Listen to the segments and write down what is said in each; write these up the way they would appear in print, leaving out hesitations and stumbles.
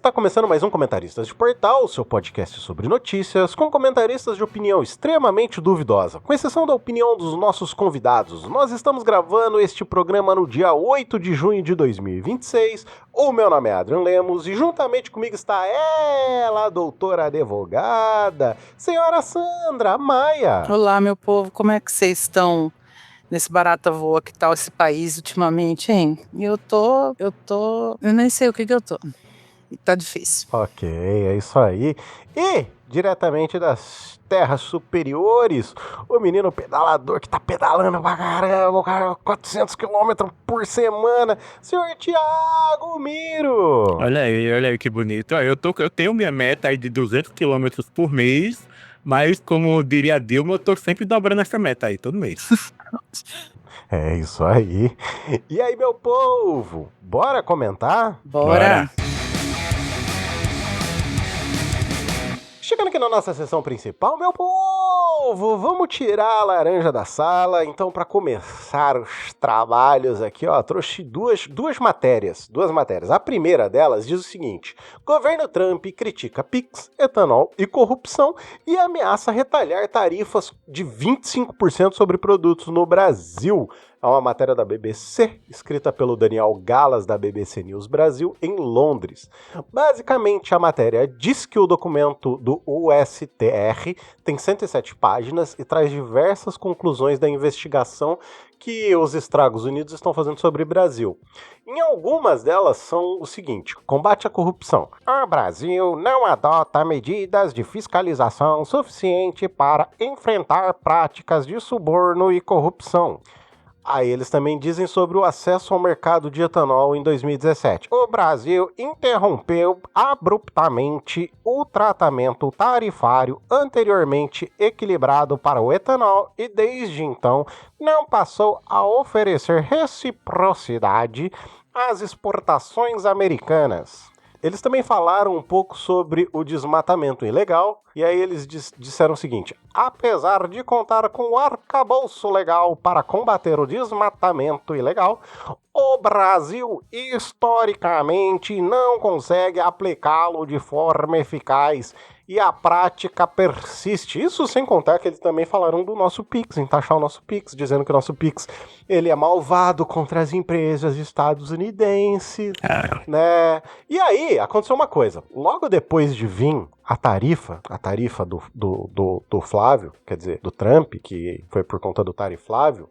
Está começando mais um Comentaristas de Portal, seu podcast sobre notícias, com comentaristas de opinião extremamente duvidosa, com exceção da opinião dos nossos convidados. Nós estamos gravando este programa no dia 8 de junho de 2026. O meu nome é Adrian Lemos e juntamente comigo está ela, a doutora advogada, senhora Sandra Maia. Olá, meu povo, como é que vocês estão nesse barata voa que tá esse país ultimamente, hein? Eu nem sei o que eu tô. Tá difícil. Ok, é isso aí. E, diretamente das terras superiores, o menino pedalador que tá pedalando pra caramba, cara, 400 km por semana, senhor Thiago Miro. Olha aí que bonito. Eu tenho minha meta aí de 200 km por mês, mas como diria a Dilma, eu tô sempre dobrando essa meta aí, todo mês. É isso aí. E aí, meu povo, bora comentar? Bora. Chegando aqui na nossa sessão principal, meu povo, vamos tirar a laranja da sala. Então, para começar os trabalhos aqui, ó, trouxe duas matérias. A primeira delas diz o seguinte: governo Trump critica Pix, etanol e corrupção e ameaça retalhar tarifas de 25% sobre produtos no Brasil. É uma matéria da BBC, escrita pelo Daniel Galas, da BBC News Brasil, em Londres. Basicamente, a matéria diz que o documento do USTR tem 107 páginas e traz diversas conclusões da investigação que os Estados Unidos estão fazendo sobre o Brasil. Em algumas delas são o seguinte: combate à corrupção. O Brasil não adota medidas de fiscalização suficiente para enfrentar práticas de suborno e corrupção. Aí eles também dizem sobre o acesso ao mercado de etanol em 2017. O Brasil interrompeu abruptamente o tratamento tarifário anteriormente equilibrado para o etanol e desde então não passou a oferecer reciprocidade às exportações americanas. Eles também falaram um pouco sobre o desmatamento ilegal, e aí eles disseram o seguinte: apesar de contar com o arcabouço legal para combater o desmatamento ilegal, o Brasil historicamente não consegue aplicá-lo de forma eficaz e a prática persiste. Isso sem contar que eles também falaram do nosso Pix, em taxar o nosso Pix, dizendo que o nosso Pix ele é malvado contra as empresas estadunidenses, né? E aí, aconteceu uma coisa. Logo depois de vir a tarifa do Flávio, quer dizer, do Trump, que foi por conta do Tariflávio,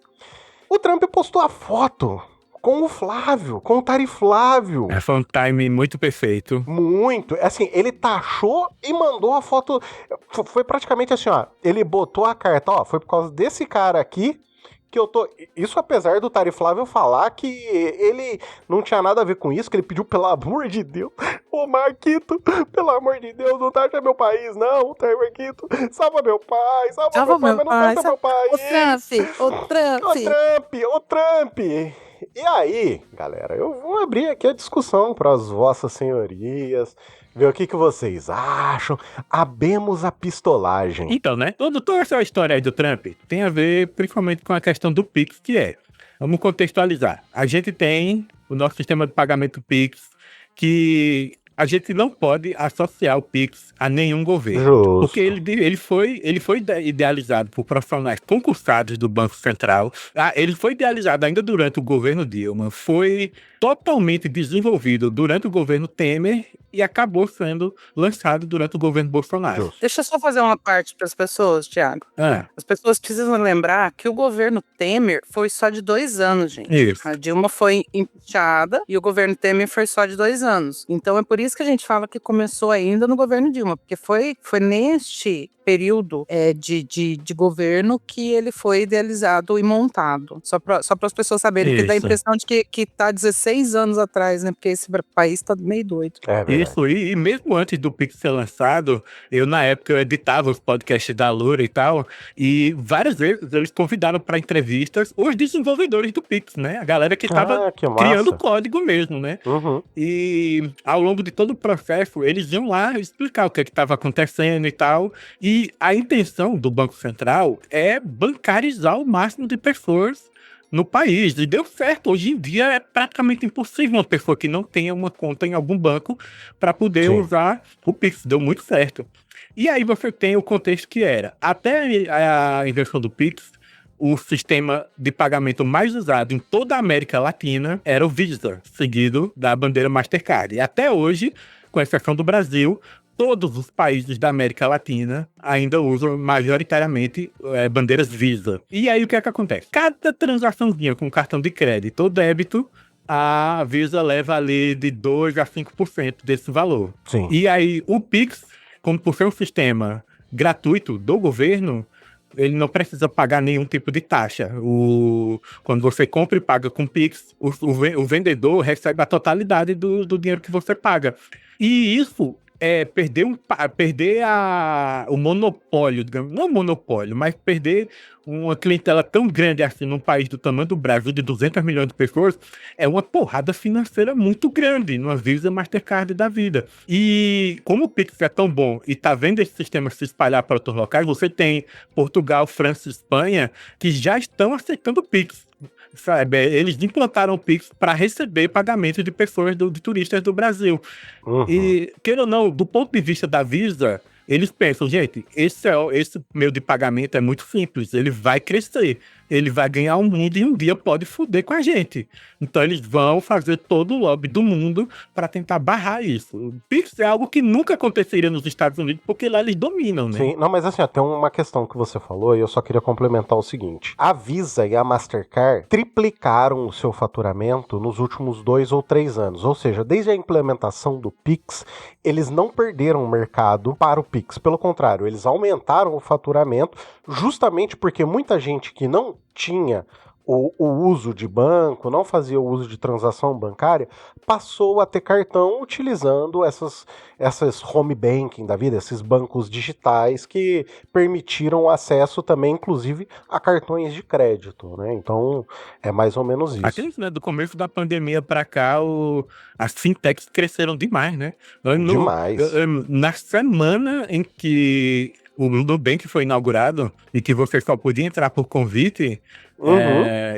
o Trump postou a foto com o Flávio, com o Tariflávio. Foi um time muito perfeito. Muito. Assim, ele taxou e mandou a foto. Foi praticamente assim, ó. Ele botou a carta, ó. Foi por causa desse cara aqui que eu tô... Isso apesar do Tariflávio falar que ele não tinha nada a ver com isso, que ele pediu, pelo amor de Deus, ô Marquito, pelo amor de Deus, não taxa meu país, não, Marquito, salva meu pai, salva meu pai, mas não taxa meu país. O Trump. E aí, galera, eu vou abrir aqui a discussão para as vossas senhorias, ver o que vocês acham. Abemos a pistolagem. Então, né, toda essa história aí do Trump tem a ver principalmente com a questão do Pix, que é, vamos contextualizar, a gente tem o nosso sistema de pagamento Pix, que a gente não pode associar o Pix a nenhum governo. Justo. Porque ele foi idealizado por profissionais concursados do Banco Central. Ele foi idealizado ainda durante o governo Dilma, foi totalmente desenvolvido durante o governo Temer e acabou sendo lançado durante o governo Bolsonaro. Justo. Deixa eu só fazer uma parte para as pessoas, Thiago. As pessoas precisam lembrar que o governo Temer foi só de 2 anos, gente. Isso. A Dilma foi impeachada e o governo Temer foi só de 2 anos. Então é por isso que a gente fala que começou ainda no governo Dilma, porque foi neste período de governo que ele foi idealizado e montado. Só para as pessoas saberem, que dá a impressão de que tá 16 anos atrás, né? Porque esse país tá meio doido. Isso, e mesmo antes do Pix ser lançado, na época eu editava os podcasts da Lura e tal, e várias vezes eles convidaram para entrevistas os desenvolvedores do Pix, né? A galera que tava criando código mesmo, né? Uhum. E ao longo de todo o processo, eles iam lá explicar o que estava acontecendo e tal, e a intenção do Banco Central é bancarizar o máximo de pessoas no país. E deu certo. Hoje em dia é praticamente impossível uma pessoa que não tenha uma conta em algum banco para poder Sim. usar o Pix. Deu muito certo. E aí você tem o contexto que era. Até a invenção do Pix, o sistema de pagamento mais usado em toda a América Latina era o Visa, seguido da bandeira Mastercard. E até hoje, com exceção do Brasil, todos os países da América Latina ainda usam majoritariamente bandeiras Visa. E aí o que é que acontece? Cada transaçãozinha com cartão de crédito ou débito, a Visa leva ali de 2% a 5% desse valor. Sim. E aí o Pix, como por ser um sistema gratuito do governo, ele não precisa pagar nenhum tipo de taxa. Quando você compra e paga com Pix, o vendedor recebe a totalidade do dinheiro que você paga. E isso é perder o monopólio, digamos, não monopólio, mas perder uma clientela tão grande assim num país do tamanho do Brasil, de 200 milhões de pessoas, é uma porrada financeira muito grande, numa Visa, Mastercard da vida. E como o Pix é tão bom e tá vendo esse sistema se espalhar para outros locais, você tem Portugal, França e Espanha que já estão aceitando o Pix. Sabe, eles implantaram o Pix para receber pagamento de pessoas, de turistas do Brasil. Uhum. E, queira ou não, do ponto de vista da Visa, eles pensam, gente, esse meio de pagamento é muito simples, ele vai crescer, ele vai ganhar um mundo e um dia pode foder com a gente. Então eles vão fazer todo o lobby do mundo para tentar barrar isso. O Pix é algo que nunca aconteceria nos Estados Unidos, porque lá eles dominam, né? Sim, não, mas assim, ó, tem uma questão que você falou e eu só queria complementar o seguinte. A Visa e a Mastercard triplicaram o seu faturamento nos últimos 2 ou 3 anos. Ou seja, desde a implementação do Pix, eles não perderam o mercado para o Pix. Pelo contrário, eles aumentaram o faturamento justamente porque muita gente que não tinha o uso de banco, não fazia o uso de transação bancária, passou a ter cartão utilizando essas home banking da vida, esses bancos digitais que permitiram acesso também, inclusive, a cartões de crédito, né? Então, é mais ou menos isso. Aqueles, né, do começo da pandemia pra cá, as fintechs cresceram demais, né? Demais. Na semana em que o Nubank foi inaugurado e que você só podia entrar por convite,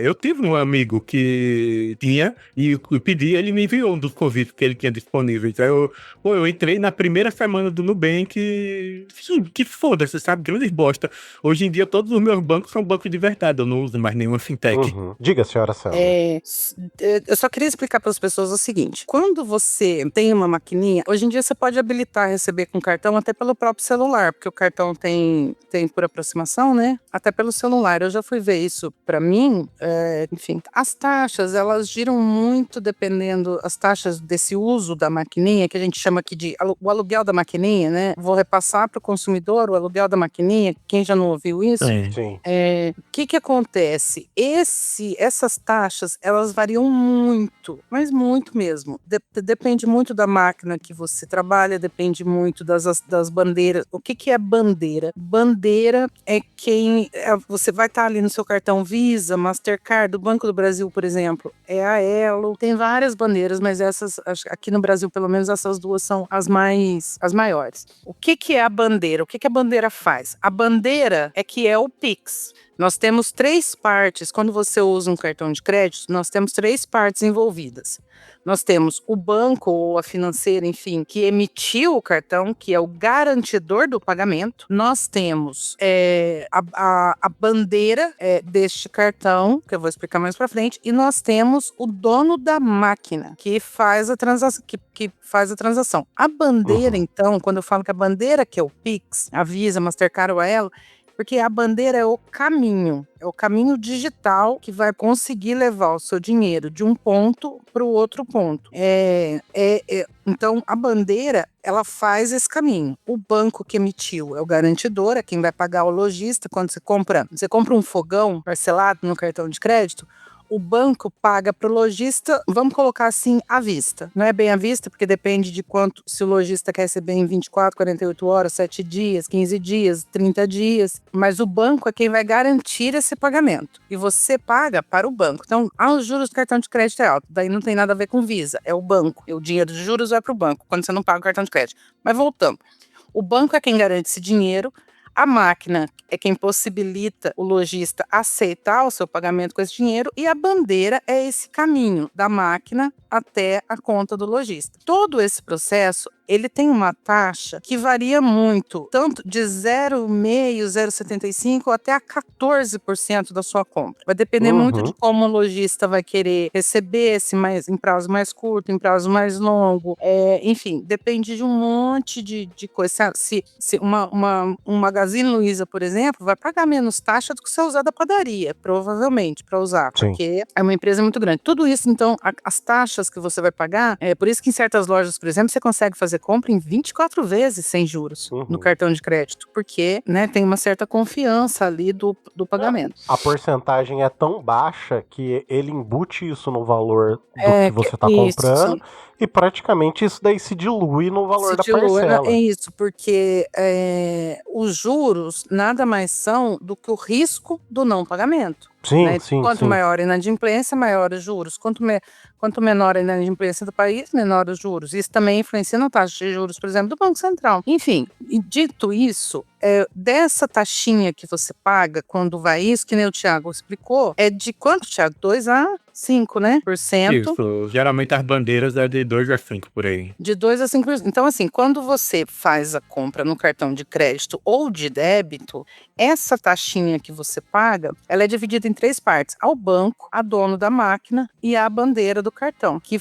eu tive um amigo que tinha e eu pedi, ele me enviou um dos convites que ele tinha disponíveis. Aí eu entrei na primeira semana do Nubank, que foda-se, sabe? Grande bosta. Hoje em dia todos os meus bancos são bancos de verdade, eu não uso mais nenhuma fintech. Diga, senhora Sandra. Eu só queria explicar para as pessoas o seguinte: quando você tem uma maquininha, hoje em dia você pode habilitar receber com cartão até pelo próprio celular, porque o cartão tem por aproximação, né? Até pelo celular. Eu já fui ver isso para mim, enfim. As taxas, elas giram muito dependendo, as taxas desse uso da maquininha, que a gente chama aqui de o aluguel da maquininha, né? Vou repassar para o consumidor o aluguel da maquininha, quem já não ouviu isso? Sim. O que acontece? Essas taxas, elas variam muito, mas muito mesmo. Depende muito da máquina que você trabalha, depende muito das bandeiras. O que é bandeira? Bandeira é você vai estar ali no seu cartão Visa, Mastercard, do Banco do Brasil, por exemplo, é a Elo. Tem várias bandeiras, mas essas, aqui no Brasil, pelo menos, essas duas são as maiores. O que é a bandeira? O que a bandeira faz? A bandeira é o Pix. Nós temos 3 partes. Quando você usa um cartão de crédito, nós temos 3 partes envolvidas. Nós temos o banco ou a financeira, enfim, que emitiu o cartão, que é o garantidor do pagamento. Nós temos a bandeira deste cartão, que eu vou explicar mais para frente, e nós temos o dono da máquina, que faz a transação. A bandeira, então, quando eu falo que a bandeira que é o Pix, a Visa, Mastercard ou a Elo, porque a bandeira é o caminho digital que vai conseguir levar o seu dinheiro de um ponto para o outro ponto. Então, a bandeira, ela faz esse caminho. O banco que emitiu é o garantidor, é quem vai pagar o lojista. Quando você compra um fogão parcelado no cartão de crédito, o banco paga para o lojista, vamos colocar assim, à vista. Não é bem à vista, porque depende de quanto, se o lojista quer receber em 24, 48 horas, 7 dias, 15 dias, 30 dias. Mas o banco é quem vai garantir esse pagamento. E você paga para o banco. Então, os juros do cartão de crédito é alto. Daí não tem nada a ver com Visa, é o banco. E o dinheiro de juros vai para o banco, quando você não paga o cartão de crédito. Mas voltando. O banco é quem garante esse dinheiro. A máquina é quem possibilita o lojista aceitar o seu pagamento com esse dinheiro e a bandeira é esse caminho da máquina até a conta do lojista. Todo esse processo, ele tem uma taxa que varia muito, tanto de 0,5%, 0,75% até a 14% da sua compra. Vai depender muito de como o lojista vai querer receber, se mais, em prazo mais curto, em prazo mais longo. Enfim, depende de um monte de coisa. Se um Magazine Luiza, por exemplo, vai pagar menos taxa do que se usar da padaria, provavelmente, para usar, porque é uma empresa muito grande. Tudo isso, então, as taxas que você vai pagar, por isso que em certas lojas, por exemplo, você consegue fazer compra em 24 vezes sem juros no cartão de crédito, porque, né, tem uma certa confiança ali do pagamento. A porcentagem é tão baixa que ele embute isso no valor do que você está comprando e praticamente isso daí se dilui no valor da parcela. É isso, porque os juros nada mais são do que o risco do não pagamento. Sim, né? sim, Quanto sim. maior a inadimplência, maior os juros. Quanto menor a inadimplência do país, menor os juros. Isso também influencia na taxa de juros, por exemplo, do Banco Central. Enfim, dito isso, dessa taxinha que você paga quando vai isso, que nem o Thiago explicou, é de quanto, Thiago? 2 a 5, né? Por cento. Isso, geralmente as bandeiras é de 2 a 5 por aí. De 2 a 5%. Então, assim, quando você faz a compra no cartão de crédito ou de débito, essa taxinha que você paga, ela é dividida em 3 partes. Ao banco, a dono da máquina e a bandeira do cartão. Que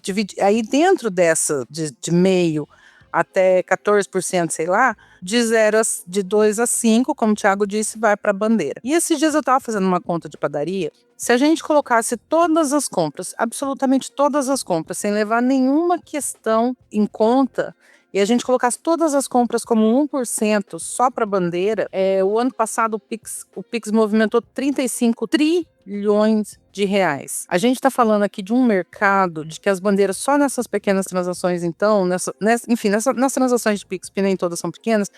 divide, aí dentro dessa, de meio até 14%, sei lá, de 2 a 5, como o Thiago disse, vai para a bandeira. E esses dias eu estava fazendo uma conta de padaria. Se a gente colocasse todas as compras, absolutamente todas as compras, sem levar nenhuma questão em conta, e a gente colocasse todas as compras como 1% só para a bandeira, o ano passado o Pix movimentou 35 trilhões de reais. A gente está falando aqui de um mercado de que as bandeiras só nessas pequenas transações, então, nas transações de Pix, que nem todas são pequenas,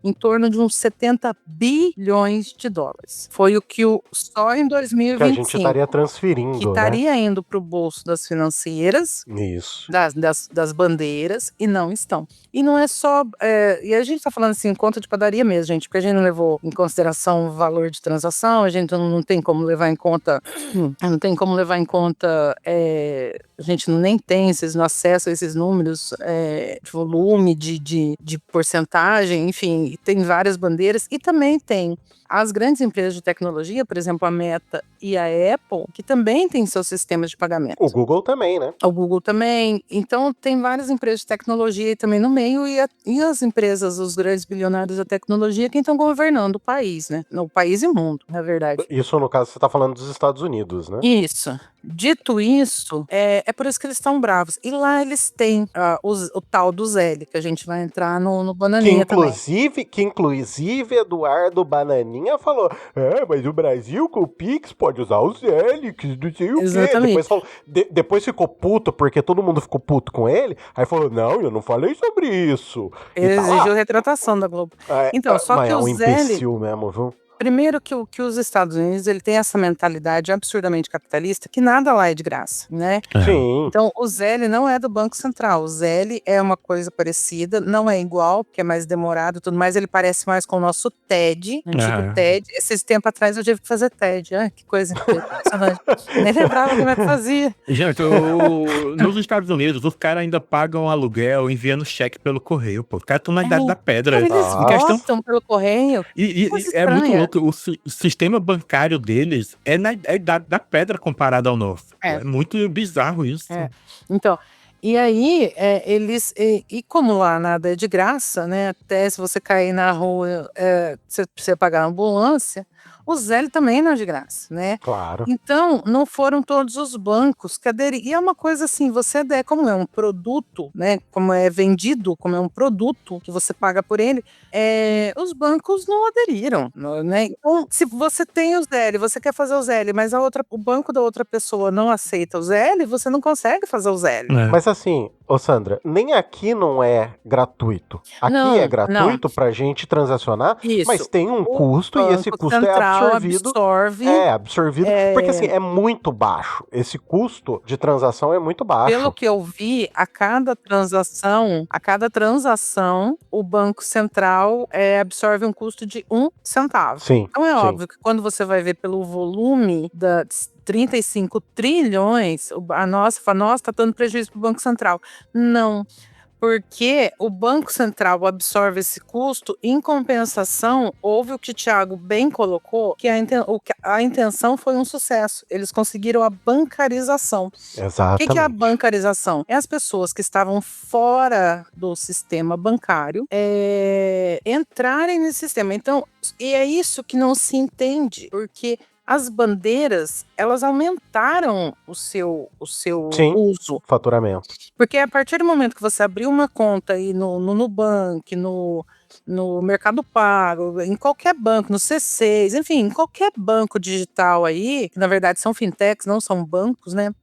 em torno de uns 70 bilhões de dólares. Foi o que só em 2025. Que a gente estaria transferindo, que estaria indo para o bolso das financeiras, isso, das bandeiras, e não estão. E não é só... e a gente está falando assim, conta de padaria mesmo, gente, porque a gente não levou em consideração o valor de transação, a gente não tem como levar em conta... a gente nem tem acesso a esses números de volume, de porcentagem, enfim, tem várias bandeiras, e também tem as grandes empresas de tecnologia, por exemplo, a Meta e a Apple, que também têm seus sistemas de pagamento. O Google também, né? O Google também. Então, tem várias empresas de tecnologia aí também no meio, e as empresas, os grandes bilionários da tecnologia, quem estão governando o país, né? O país e o mundo, na verdade. Isso, no caso, você está falando dos Estados Unidos, né? Isso. Dito isso, é por isso que eles estão bravos. E lá eles têm o tal do Zelle, que a gente vai entrar no Bananinha também. Que inclusive Eduardo Bananinha falou, mas o Brasil com o Pix pode usar o Zelle, que não sei o Exatamente. quê. Depois ficou puto, porque todo mundo ficou puto com ele, aí falou, não, eu não falei sobre isso. Ele exigiu retratação da Globo. Então, só que o Zelle... imbecil mesmo, viu? Primeiro que os Estados Unidos, ele tem essa mentalidade absurdamente capitalista que nada lá é de graça, né? Sim. Então, o Zelle não é do Banco Central. O Zelle é uma coisa parecida, não é igual, porque é mais demorado e tudo mais. Ele parece mais com o nosso TED, antigo TED. Esses tempos atrás eu tive que fazer TED. Que coisa impressionante. Nem lembrava como é que fazia. Gente, nos Estados Unidos, os caras ainda pagam aluguel enviando cheque pelo correio, pô. Os caras estão na idade da pedra. Eles gostam pelo correio. E é muito louco. O sistema bancário deles é na idade da pedra comparado ao nosso. É muito bizarro isso. Então, e aí, e como lá nada é de graça, né? Até se você cair na rua, você precisa pagar a ambulância, o Zelle também não é de graça, né? Claro. Então, não foram todos os bancos que aderiram. E é uma coisa assim, como é um produto, né? Como é vendido, como é um produto que você paga por ele, os bancos não aderiram, né? Então, se você tem o Zelle, você quer fazer o Zelle, mas o banco da outra pessoa não aceita o Zelle, você não consegue fazer o Zelle. Mas assim, Sandra, nem aqui não é gratuito. Aqui é gratuito pra gente transacionar, Isso. mas tem um custo e esse custo é absorvido. absorve. Absorvido. Porque assim, é muito baixo. Esse custo de transação é muito baixo. Pelo que eu vi, a cada transação, o Banco Central absorve um custo de 1 centavo. Sim. Então é sim. óbvio que quando você vai ver pelo volume das 35 trilhões, nossa, tá dando prejuízo pro Banco Central. Não. Porque o Banco Central absorve esse custo, em compensação, houve o que o Thiago bem colocou, que a intenção foi um sucesso. Eles conseguiram a bancarização. Exatamente. O que é a bancarização? É as pessoas que estavam fora do sistema bancário entrarem nesse sistema. Então, e é isso que não se entende, porque as bandeiras, elas aumentaram o seu Sim. uso. Faturamento. Porque a partir do momento que você abriu uma conta aí no Nubank, no Mercado Pago, em qualquer banco, no C6, enfim, em qualquer banco digital aí, que na verdade são fintechs, não são bancos, né?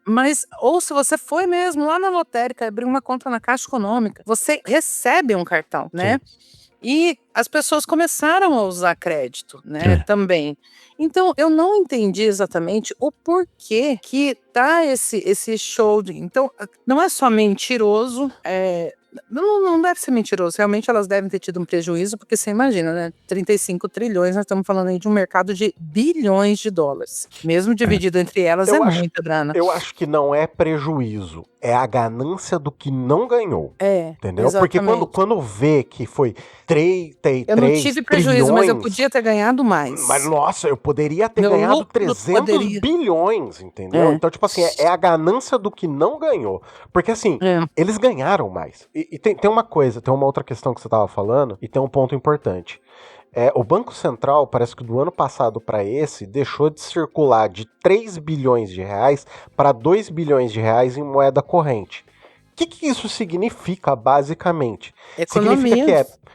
Mas, ou se você foi mesmo lá na lotérica, abrir uma conta na Caixa Econômica, você recebe um cartão, né? E as pessoas começaram a usar crédito, né, também. Então, eu não entendi exatamente o porquê que tá esse show de... Então, não é só mentiroso, não deve ser mentiroso. Realmente, elas devem ter tido um prejuízo, porque você imagina, né, 35 trilhões, nós estamos falando aí de um mercado de bilhões de dólares. Mesmo dividido entre elas, muita grana. Eu acho que não é prejuízo, é a ganância do que não ganhou. Entendeu? Exatamente. Porque quando vê que foi 33 eu não tive prejuízo, trilhões, mas eu podia ter ganhado mais. Mas, nossa, eu poderia ter Meu ganhado lucro 300 bilhões, entendeu? Então, tipo assim, é a ganância do que não ganhou. Porque, assim, eles ganharam mais. E tem uma coisa, tem uma outra questão que você tava falando, e tem um ponto importante. O Banco Central, parece que do ano passado para esse, deixou de circular de 3 bilhões de reais para 2 bilhões de reais em moeda corrente. O que isso significa, basicamente? Economia. Significa que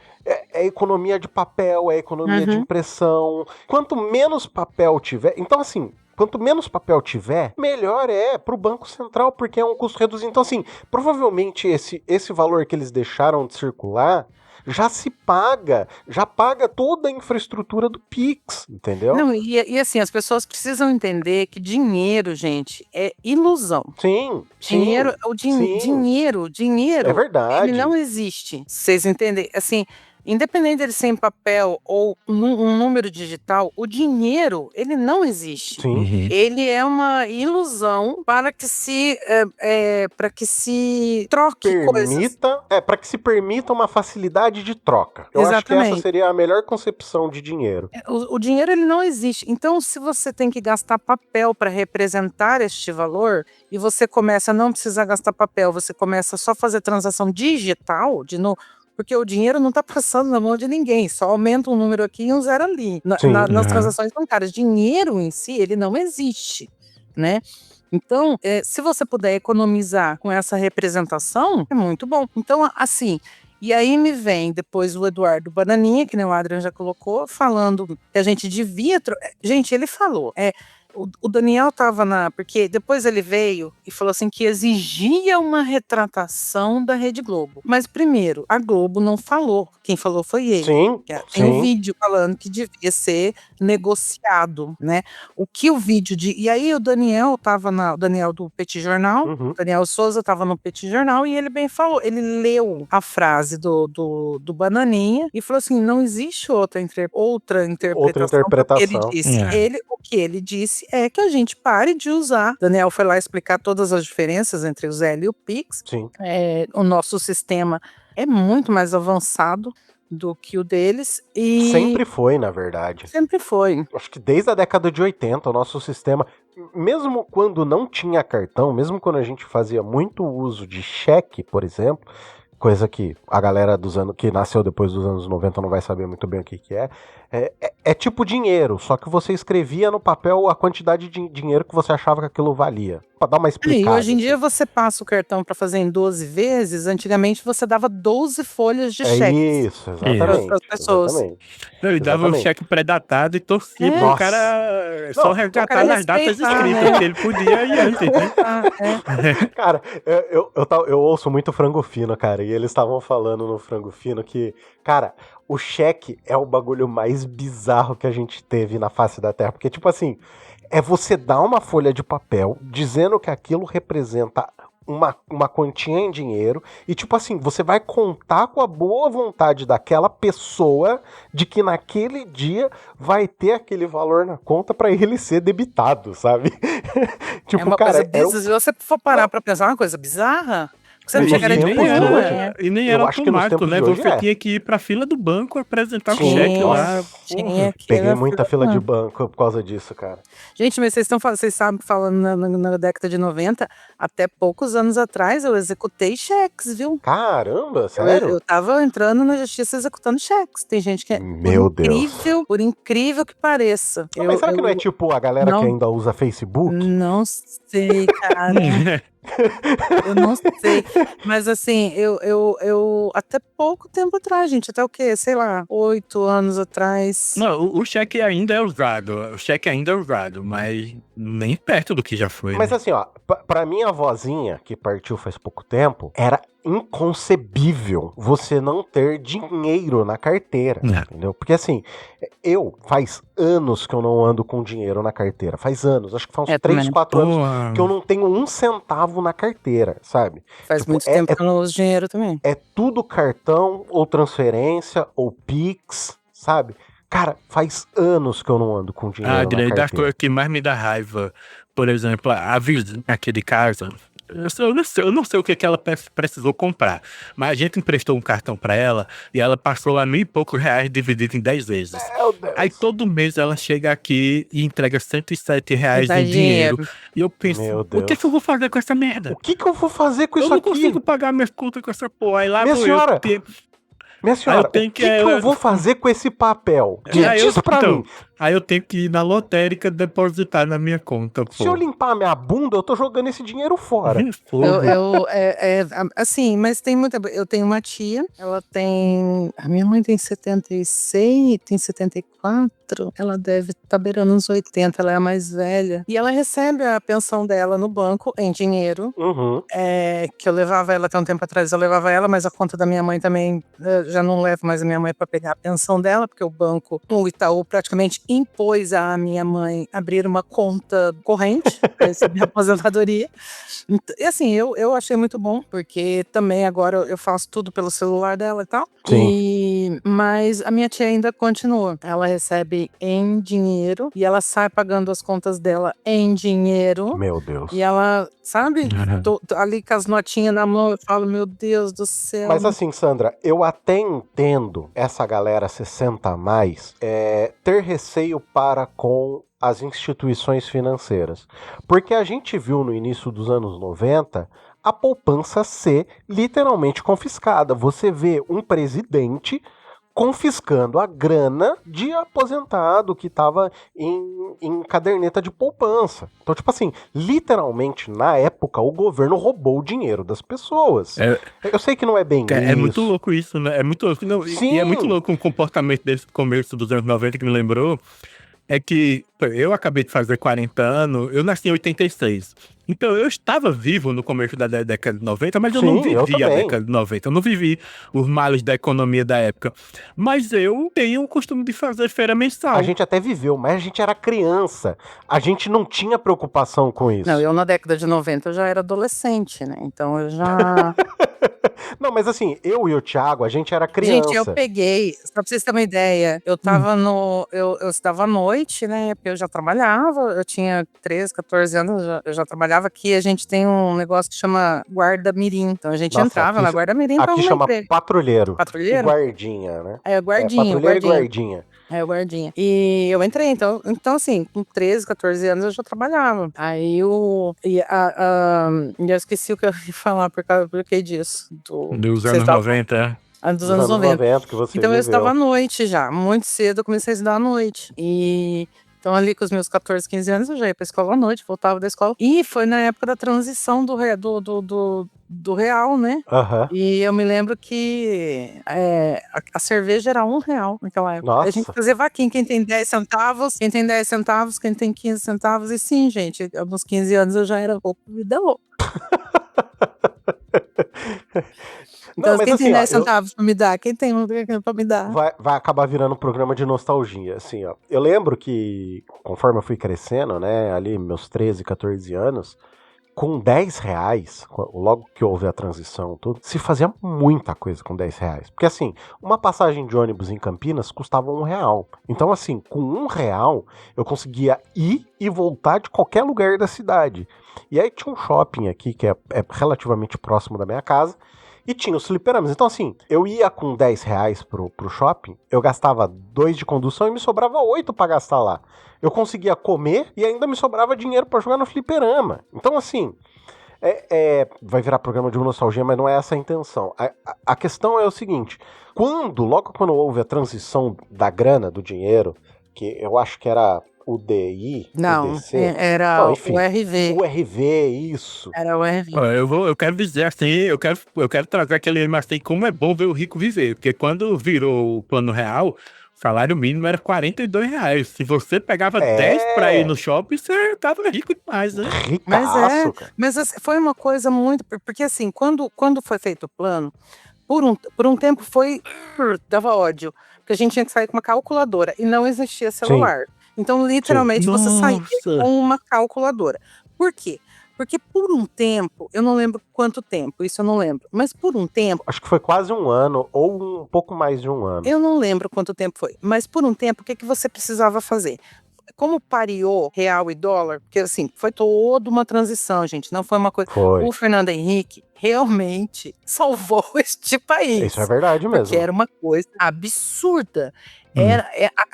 é economia de papel, é economia de impressão. Quanto menos papel tiver... Então, assim, quanto menos papel tiver, melhor é pro Banco Central, porque é um custo reduzido. Então, assim, provavelmente esse valor que eles deixaram de circular já paga toda a infraestrutura do Pix, entendeu? Não, e assim, as pessoas precisam entender que dinheiro, gente, é ilusão. Sim. Dinheiro, dinheiro, é verdade. Ele não existe. Vocês entendem? Assim, independente dele ser em papel ou um número digital, o dinheiro, ele não existe. Sim. Ele é uma ilusão para que se troque coisas. Para que se permita uma facilidade de troca. Eu acho que essa seria a melhor concepção de dinheiro. O dinheiro, ele não existe. Então, se você tem que gastar papel para representar este valor, e você começa a não precisar gastar papel, você começa só a fazer transação digital, porque o dinheiro não está passando na mão de ninguém, só aumenta um número aqui e um zero ali. Nas transações bancárias. Dinheiro em si, ele não existe, né? Então, se você puder economizar com essa representação, é muito bom. Então, assim, e aí me vem depois o Eduardo Bananinha, que nem o Adrian já colocou, falando que a gente devia... Gente, ele falou... O Daniel estava porque depois ele veio e falou assim que exigia uma retratação da Rede Globo. Mas primeiro, a Globo não falou. Quem falou foi ele. Sim. Tem um vídeo falando que devia ser negociado, né? O que o vídeo e aí o Daniel estava o Daniel do Petit Jornal, o Daniel Souza estava no Petit Jornal e ele bem falou, ele leu a frase do Bananinha e falou assim, não existe outra interpretação. Ele disse, o que ele disse é que a gente pare de usar. Daniel foi lá explicar todas as diferenças entre o Zelle e o Pix. Sim. O nosso sistema é muito mais avançado do que o deles. E sempre foi, na verdade. Sempre foi. Acho que desde a década de 80, o nosso sistema, mesmo quando não tinha cartão, mesmo quando a gente fazia muito uso de cheque, por exemplo, coisa que a galera que nasceu depois dos anos 90 não vai saber muito bem o que é tipo dinheiro, só que você escrevia no papel a quantidade de dinheiro que você achava que aquilo valia. Pra dar uma explicada. E hoje em dia você passa o cartão para fazer em 12 vezes, antigamente você dava 12 folhas de cheque. Isso, exatamente. Para as pessoas. Ele dava um cheque pré-datado e torcia pro cara só resgatar nas datas escritas, que ele podia ir antes, né? Cara, eu ouço muito Frango Fino, cara, e eles estavam falando no Frango Fino que, cara, o cheque é o bagulho mais bizarro que a gente teve na face da Terra. Porque, tipo assim, é você dar uma folha de papel dizendo que aquilo representa uma quantia em dinheiro e, tipo assim, você vai contar com a boa vontade daquela pessoa de que naquele dia vai ter aquele valor na conta pra ele ser debitado, sabe? É uma coisa bizarra. Se você for parar pra pensar, é uma coisa bizarra. Você não chegaria de E nem era automático, né? Você tinha que ir pra fila do banco apresentar o cheque lá. Peguei muita fila de banco por causa disso, cara. Gente, mas vocês sabem que falando na década de 90, até poucos anos atrás eu executei cheques, viu? Caramba, sério? Eu tava entrando na justiça executando cheques. Tem gente que é por incrível que pareça. Mas será que não é tipo a galera que ainda usa Facebook? Não sei, cara. Eu não sei, mas assim, eu até pouco tempo atrás, gente, até o quê? Sei lá, 8 anos atrás. Não, o cheque ainda é usado, mas nem perto do que já foi. Mas né? assim, ó, pra minha avózinha, que partiu faz pouco tempo, era inconcebível você não ter dinheiro na carteira, entendeu? Porque assim, faz anos que eu não ando com dinheiro na carteira, faz anos, acho que faz uns 3, 4 anos que eu não tenho 1 centavo na carteira, sabe? Faz muito tempo que eu não uso dinheiro também. É tudo cartão, ou transferência, ou Pix, sabe? Cara, faz anos que eu não ando com dinheiro na carteira. Das coisas que mais me dá raiva, por exemplo, a vizinha aqui de casa, eu não sei o que ela precisou comprar, mas a gente emprestou um cartão pra ela e ela passou lá R$1.000 e poucos dividido em 10 vezes. Aí todo mês ela chega aqui e entrega R$107 em dinheiro. E eu penso, o que eu vou fazer com essa merda? O que eu vou fazer com isso aqui? Eu não consigo pagar minhas contas com essa porra. Aí lá Minha senhora, o que eu vou fazer com esse papel? Diz pra mim. Aí eu tenho que ir na lotérica depositar na minha conta, pô. Se eu limpar minha bunda, eu tô jogando esse dinheiro fora. Assim, mas tem muita... Eu tenho uma tia, ela tem... A minha mãe tem 76, tem 74, ela deve estar beirando uns 80, ela é a mais velha. E ela recebe a pensão dela no banco, em dinheiro. Que eu levava ela até um tempo atrás, eu levava ela, mas a conta da minha mãe também, já não levo mais a minha mãe para pegar a pensão dela, porque o banco, o Itaú, praticamente impôs à minha mãe abrir uma conta corrente para receber a aposentadoria. E assim, eu achei muito bom, porque também agora eu faço tudo pelo celular dela e tal. Mas a minha tia ainda continua. Ela recebe em dinheiro e ela sai pagando as contas dela em dinheiro. Meu Deus. E ela, sabe, tô ali com as notinhas na mão, eu falo, meu Deus do céu. Mas assim, Sandra, eu até entendo essa galera 60 a mais ter receio para com as instituições financeiras. Porque a gente viu no início dos anos 90 a poupança ser literalmente confiscada. Você vê um presidente confiscando a grana de aposentado que estava em caderneta de poupança. Então, tipo assim, literalmente, na época, o governo roubou o dinheiro das pessoas. Eu sei que não é bem isso. É muito louco isso, né? É muito louco. Não, e é muito louco o comportamento desse começo dos anos 90 que me lembrou. É que eu acabei de fazer 40 anos, eu nasci em 86. Então eu estava vivo no começo da década de 90, mas eu não vivi a década de 90. Eu não vivi os males da economia da época. Mas eu tenho o costume de fazer feira mensal. A gente até viveu, mas a gente era criança. A gente não tinha preocupação com isso. Não, eu na década de 90 eu já era adolescente, né? Então eu já... Não, mas assim, eu e o Thiago, a gente era criança. Gente, eu peguei, só pra vocês terem uma ideia, eu tava eu estudava à noite, né, porque eu já trabalhava, eu tinha 13, 14 anos, eu já trabalhava aqui, a gente tem um negócio que chama guarda-mirim, então a gente entrava na guarda-mirim pra aqui chama emprego. Patrulheiro. Patrulheiro? E guardinha, né? Guardinha. Patrulheiro e guardinha. O guardinha. E eu entrei, então assim, com 13, 14 anos eu já trabalhava. Aí eu esqueci o que eu ia falar por que disso. Dos anos 90, dos anos 90. Que você então viveu. Eu estava à noite já, muito cedo eu comecei a estudar à noite. Então ali com os meus 14, 15 anos eu já ia pra escola à noite, voltava da escola. E foi na época da transição do real, né? E eu me lembro que a cerveja era R$1 naquela época. Nossa. A gente fazia vaquinha, quem tem 10 centavos, quem tem 15 centavos. E sim, gente, aos 15 anos eu já era um pouco vida louca. Então, mas quem tem assim, ó, 10 centavos pra me dar? Quem tem um pra me dar? vai acabar virando um programa de nostalgia, assim, ó. Eu lembro que, conforme eu fui crescendo, né, ali meus 13, 14 anos, com 10 reais, logo que houve a transição, tudo, se fazia muita coisa com 10 reais. Porque assim, uma passagem de ônibus em Campinas custava R$ 1. Então assim, com R$ 1 eu conseguia ir e voltar de qualquer lugar da cidade. E aí tinha um shopping aqui que é relativamente próximo da minha casa, e tinha os fliperamas. Então assim, eu ia com 10 reais pro shopping, eu gastava 2 de condução e me sobrava 8 pra gastar lá. Eu conseguia comer e ainda me sobrava dinheiro pra jogar no fliperama. Então assim, vai virar programa de nostalgia, mas não é essa a intenção. A questão é o seguinte, logo quando houve a transição da grana, do dinheiro, que eu acho que era o DI, Não, o DC, era não, enfim, o RV. o RV, isso. Era o RV. Ó, eu quero dizer assim, eu quero trazer aquele lema assim, como é bom ver o rico viver. Porque quando virou o plano real, o salário mínimo era R$ 42. Se você pegava 10 pra ir no shopping, você tava rico demais, né? Ricaço, cara. Mas assim, foi uma coisa muito. Porque assim, quando foi feito o plano, por um tempo dava ódio. Porque a gente tinha que sair com uma calculadora e não existia celular. Então, literalmente, você saía Nossa. com uma calculadora. Por quê? Porque por um tempo, eu não lembro quanto tempo, isso eu não lembro, mas por um tempo, Acho que foi quase um ano, ou um pouco mais de um ano. eu não lembro quanto tempo foi, mas por um tempo, o que você precisava fazer? Como pareou real e dólar, porque assim, foi toda uma transição, gente, não foi uma coisa... Foi. O Fernando Henrique realmente salvou este país. Isso é verdade mesmo. Porque era uma coisa absurda.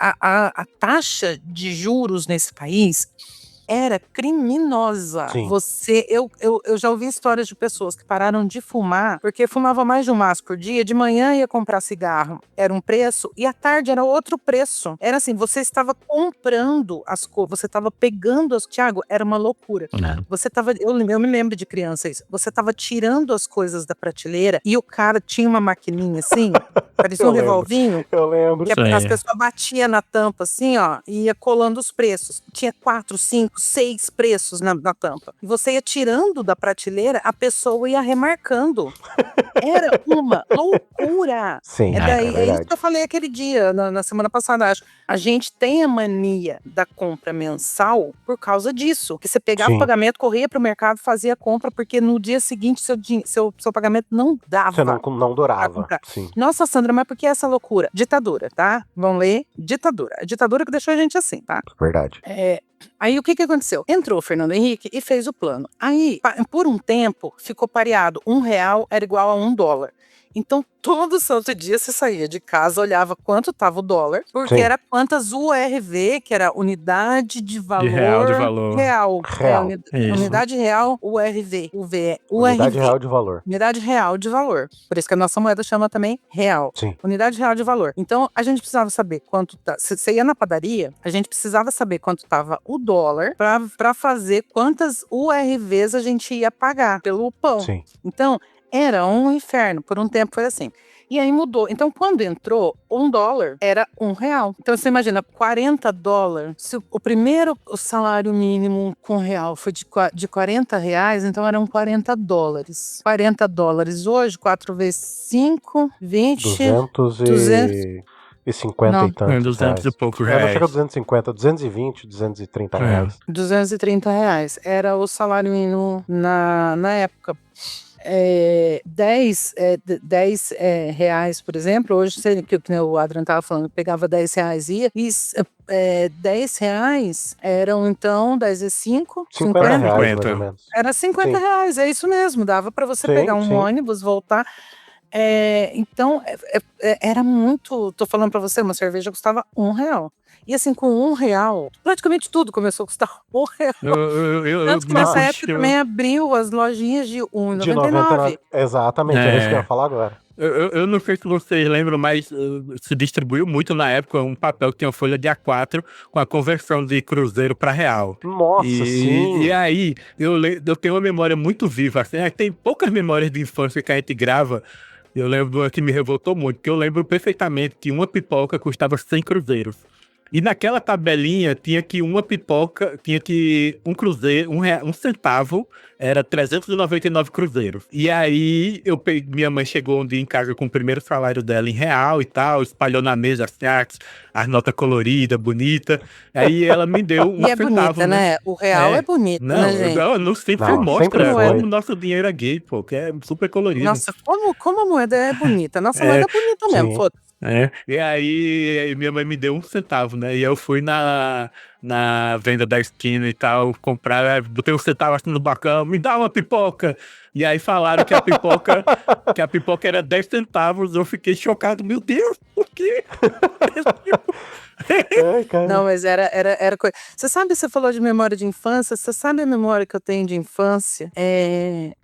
A taxa de juros nesse país era criminosa. Sim. Eu já ouvi histórias de pessoas que pararam de fumar porque fumava mais de um maço por dia. De manhã ia comprar cigarro, era um preço, e à tarde era outro preço. Era assim, você estava comprando as coisas, você estava pegando as... Tiago, era uma loucura. Você estava... Eu me lembro de criança isso. Você estava tirando as coisas da prateleira e o cara tinha uma maquininha assim, parecia um revolvinho. Eu lembro. Que as pessoas batiam na tampa assim, ó, e ia colando os preços. Tinha 4, 5, 6 preços na tampa. E você ia tirando da prateleira, a pessoa ia remarcando. Era uma loucura. Sim, É isso verdade. que eu falei aquele dia, na semana passada, acho. A gente tem a mania da compra mensal por causa disso. Que você pegava o pagamento, corria pro mercado, fazia a compra, porque no dia seguinte seu pagamento não dava. Você não durava. Sim. Nossa, Sandra, mas por que essa loucura? Ditadura, tá? Vão ler ditadura. A ditadura que deixou a gente assim, tá? Verdade. Aí o que aconteceu? Entrou o Fernando Henrique e fez o plano. Aí, por um tempo, ficou pareado. R$ 1 era igual a $1. Então, todo santo dia você saía de casa, olhava quanto estava o dólar, porque Sim. era quantas URV, que era unidade de valor real. Unidade real, URV. Unidade real de valor. Unidade real de valor. Por isso que a nossa moeda chama também real. Sim. Unidade real de valor. Então, a gente precisava saber quanto... Se você ia na padaria, a gente precisava saber quanto estava o dólar para fazer quantas URVs a gente ia pagar pelo pão. Sim. Então, era um inferno. Por um tempo foi assim. E aí mudou. Então, quando entrou, $1 era R$ 1. Então, você imagina, $40. Se o salário mínimo com real foi de R$ 40, então eram $40. $40 hoje, 4 vezes 5, 20... 250 e tantos 200 e poucos Não reais. chega a 250, 220, 230 reais. R$ 230 era o salário mínimo na época. 10 reais, por exemplo, hoje, que o Adrian estava falando, pegava R$ 10 e ia, e R$ 10 eram, então, 10 vezes 5, 50 reais, mais ou menos. Era R$ 50, é isso mesmo, dava para você pegar um ônibus, voltar. Então, era muito... Tô falando pra você, uma cerveja custava R$ 1. E assim, com R$ 1, praticamente tudo começou a custar R$ 1. Tanto que nessa época também abriu as lojinhas de R$1,99. Exatamente, era isso que eu ia falar agora. Eu não sei se vocês lembram, mas se distribuiu muito na época um papel que tinha folha de A4 com a conversão de cruzeiro para real. Nossa, sim. E aí, eu tenho uma memória muito viva. Assim, tem poucas memórias de infância que a gente grava. Eu lembro que me revoltou muito, porque eu lembro perfeitamente que uma pipoca custava 100 cruzeiros. E naquela tabelinha tinha que uma pipoca, tinha que um cruzeiro, um centavo era 399 cruzeiros. E aí minha mãe chegou um dia em casa com o primeiro salário dela em real e tal, espalhou na mesa as notas coloridas, bonita. Aí ela me deu um E é centavo, bonita, né? O real é bonito, Não, né, gente? não sempre Não, mostra sempre como foi. o nosso dinheiro é gay, pô, que é super colorido. Nossa, como a moeda é bonita. Nossa moeda é bonita mesmo, sim. foda-se. E aí minha mãe me deu um centavo, né? E eu fui na venda da esquina e tal, comprar, botei um centavo assim no balcão, me dá uma pipoca. E aí falaram que a pipoca era 10 centavos, eu fiquei chocado, meu Deus, por quê? Ai, cara. Não, mas era coisa. Você sabe, você falou de memória de infância, você sabe a memória que eu tenho de infância?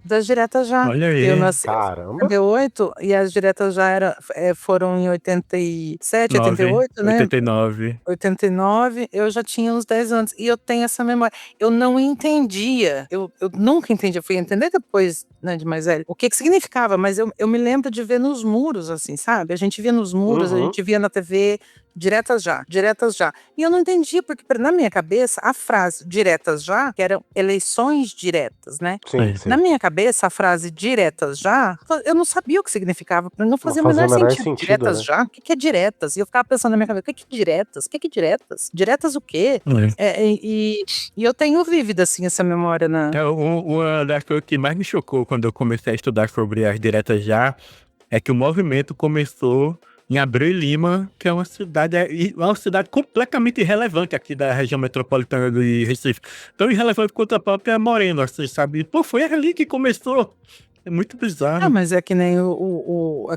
Das diretas já. Olha aí. Eu nasci em Caramba. 88 e as diretas já foram em 87, 88, né? 89. 89, eu já tinha uns 10 anos. E eu tenho essa memória. Eu não entendia. Eu nunca entendi. Eu fui entender depois, né, de mais velho, o que significava. Mas eu me lembro de ver nos muros, assim, sabe? A gente via nos muros, a gente via na TV, diretas já. E eu não entendia, porque na minha cabeça, a frase diretas já, que eram eleições diretas, né? Sim. Na minha cabeça, a frase diretas já, eu não sabia o que significava. Não fazia o menor sentido. Diretas, né? Já? O que é diretas? E eu ficava pensando na minha cabeça, o que é diretas? O que é diretas? Diretas o quê? E eu tenho vívida, assim, essa memória na... Uma das coisas que mais me chocou quando eu comecei a estudar sobre as diretas já, é que o movimento começou em Abreu e Lima, que é uma cidade completamente irrelevante aqui da região metropolitana de Recife. Tão irrelevante quanto a própria Moreno, assim, sabe? Pô, foi ali que começou. É muito bizarro. Mas é que nem o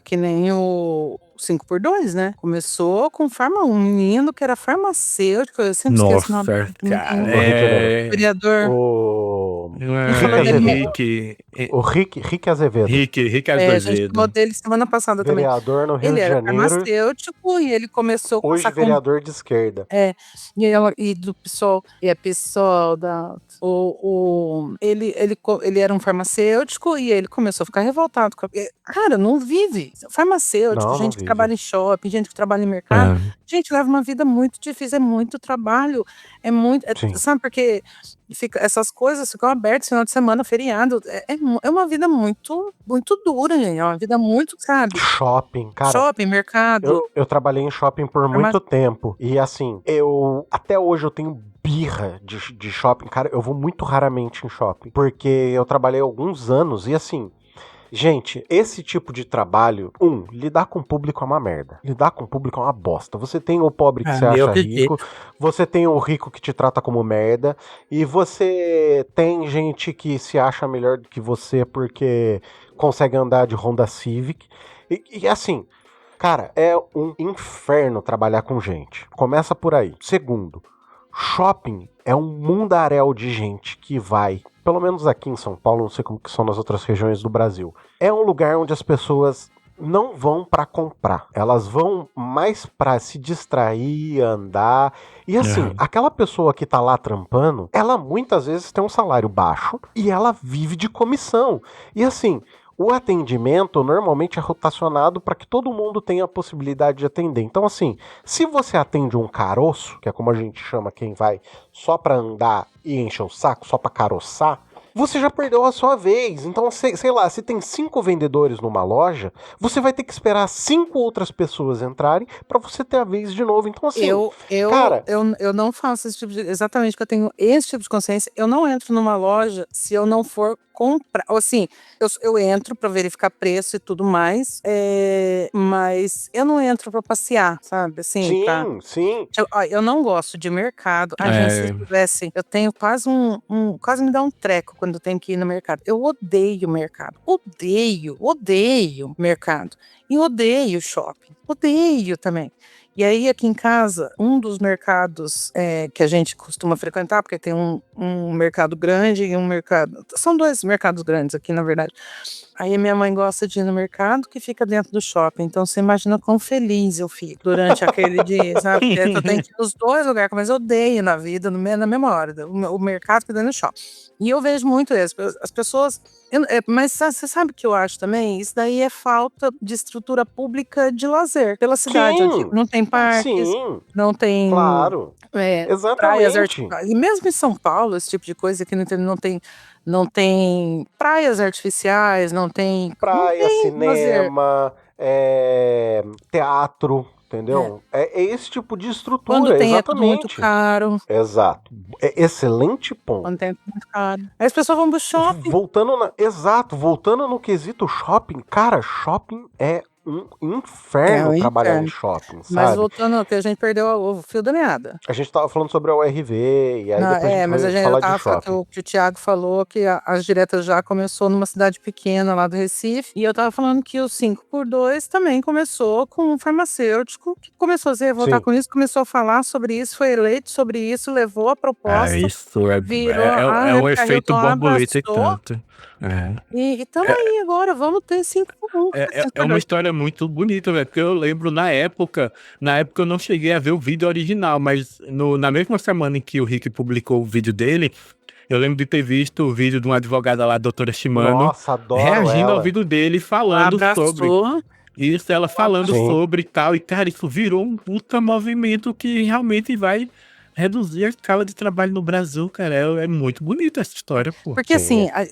5x2, né? Começou com um menino que era farmacêutico, eu sempre esqueço o nome. Nossa, cara. Vereador. O Rick Azevedo. Rick A gente Azevedo. falou dele semana passada também. Vereador no Rio de Janeiro. Ele era farmacêutico e ele começou com hoje vereador de esquerda. E do PSOL. E é PSOL ele era um farmacêutico e ele começou a ficar revoltado. Cara, não vive. Farmacêutico, gente que trabalha em shopping, gente que trabalha em mercado. Gente, leva uma vida muito difícil, é muito trabalho. Sabe, porque essas coisas ficam abertas final de semana, feriado. É uma vida muito, muito dura, gente. É uma vida muito, sabe? Shopping, cara. Shopping, mercado. Eu trabalhei em shopping por muito tempo. E assim, até hoje eu tenho birra de shopping. Cara, eu vou muito raramente em shopping. Porque eu trabalhei alguns anos e assim... Gente, esse tipo de trabalho, lidar com o público é uma merda. Lidar com o público é uma bosta. Você tem o pobre que você acha rico, você tem o rico que te trata como merda, e você tem gente que se acha melhor do que você porque consegue andar de Honda Civic. E assim, cara, é um inferno trabalhar com gente. Começa por aí. Segundo, shopping é um mundaréu de gente que vai... Pelo menos aqui em São Paulo, não sei como que são nas outras regiões do Brasil. É um lugar onde as pessoas não vão pra comprar. Elas vão mais pra se distrair, andar. E assim, aquela pessoa que tá lá trampando, ela muitas vezes tem um salário baixo e ela vive de comissão. E assim... O atendimento normalmente é rotacionado para que todo mundo tenha a possibilidade de atender. Então, assim, se você atende um caroço, que é como a gente chama quem vai só para andar e encher o saco, só para caroçar, você já perdeu a sua vez. Então, sei lá, se tem 5 vendedores numa loja, você vai ter que esperar 5 outras pessoas entrarem para você ter a vez de novo. Então, assim, cara... Eu não faço esse tipo de... Exatamente, que eu tenho esse tipo de consciência. Eu não entro numa loja se eu não for comprar. Assim, eu entro para verificar preço e tudo mais, mas eu não entro para passear, sabe? Assim, sim. Eu não gosto de mercado. Gente, se tivesse... Eu tenho quase quase me dá um treco quando eu tenho que ir no mercado. Eu odeio mercado. Odeio mercado. E odeio shopping. Odeio também. E aí, aqui em casa, um dos mercados que a gente costuma frequentar, porque tem um mercado grande e um mercado... São 2 mercados grandes aqui, na verdade. Aí minha mãe gosta de ir no mercado que fica dentro do shopping. Então você imagina quão feliz eu fico durante aquele dia, sabe? Porque eu tenho que ir nos 2 lugares, mas eu odeio na vida, na mesma hora. O mercado fica dentro do shopping. E eu vejo muito isso. As pessoas. Mas você sabe o que eu acho também? Isso daí é falta de estrutura pública de lazer pela cidade. Eu digo, Sim, não tem parques, sim, não tem claro. praias Exatamente. artificiais. E mesmo em São Paulo, esse tipo de coisa que não tem praias artificiais, não tem Praia, lazer. cinema, teatro, É. entendeu? É esse tipo de Quando estrutura, tem é tudo muito exatamente. caro. Exato. Excelente ponto. Quando tem é tudo muito caro. Aí as pessoas vão pro shopping. Voltando no quesito shopping, cara, shopping é um inferno É um trabalhar em inferno. shopping, Mas sabe? voltando, que a gente perdeu o fio da meada. A gente tava falando sobre a URV, e aí depois a gente Mas vai eu falar de tava falando shopping. que o Thiago falou que as diretas já começou numa cidade pequena lá do Recife. E eu tava falando que o 5x2 também começou com um farmacêutico que começou a se revoltar Sim. com isso, começou a falar sobre isso, foi eleito sobre isso, levou a proposta. Isso virou é um época efeito Hilton borboleta e abraçou. tanto. É. E tamo aí agora, vamos ter 5x1. É uma história muito bonita, velho, porque eu lembro na época eu não cheguei a ver o vídeo original, mas na mesma semana em que o Rick publicou o vídeo dele, eu lembro de ter visto o vídeo de uma advogada lá, a doutora Shimano, Nossa, adoro reagindo ao ela. vídeo dele, falando sobre Abraçou. isso, ela falando Sim. sobre e tal, e cara, isso virou um puta movimento que realmente vai reduzir a escala de trabalho no Brasil, cara. É muito bonita essa história, pô. Porque Sim. assim,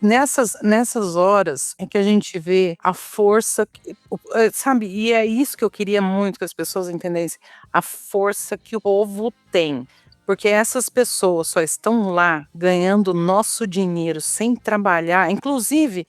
nessas horas é que a gente vê a força, sabe? E é isso que eu queria muito que as pessoas entendessem, a força que o povo tem. Porque essas pessoas só estão lá ganhando nosso dinheiro sem trabalhar. Inclusive,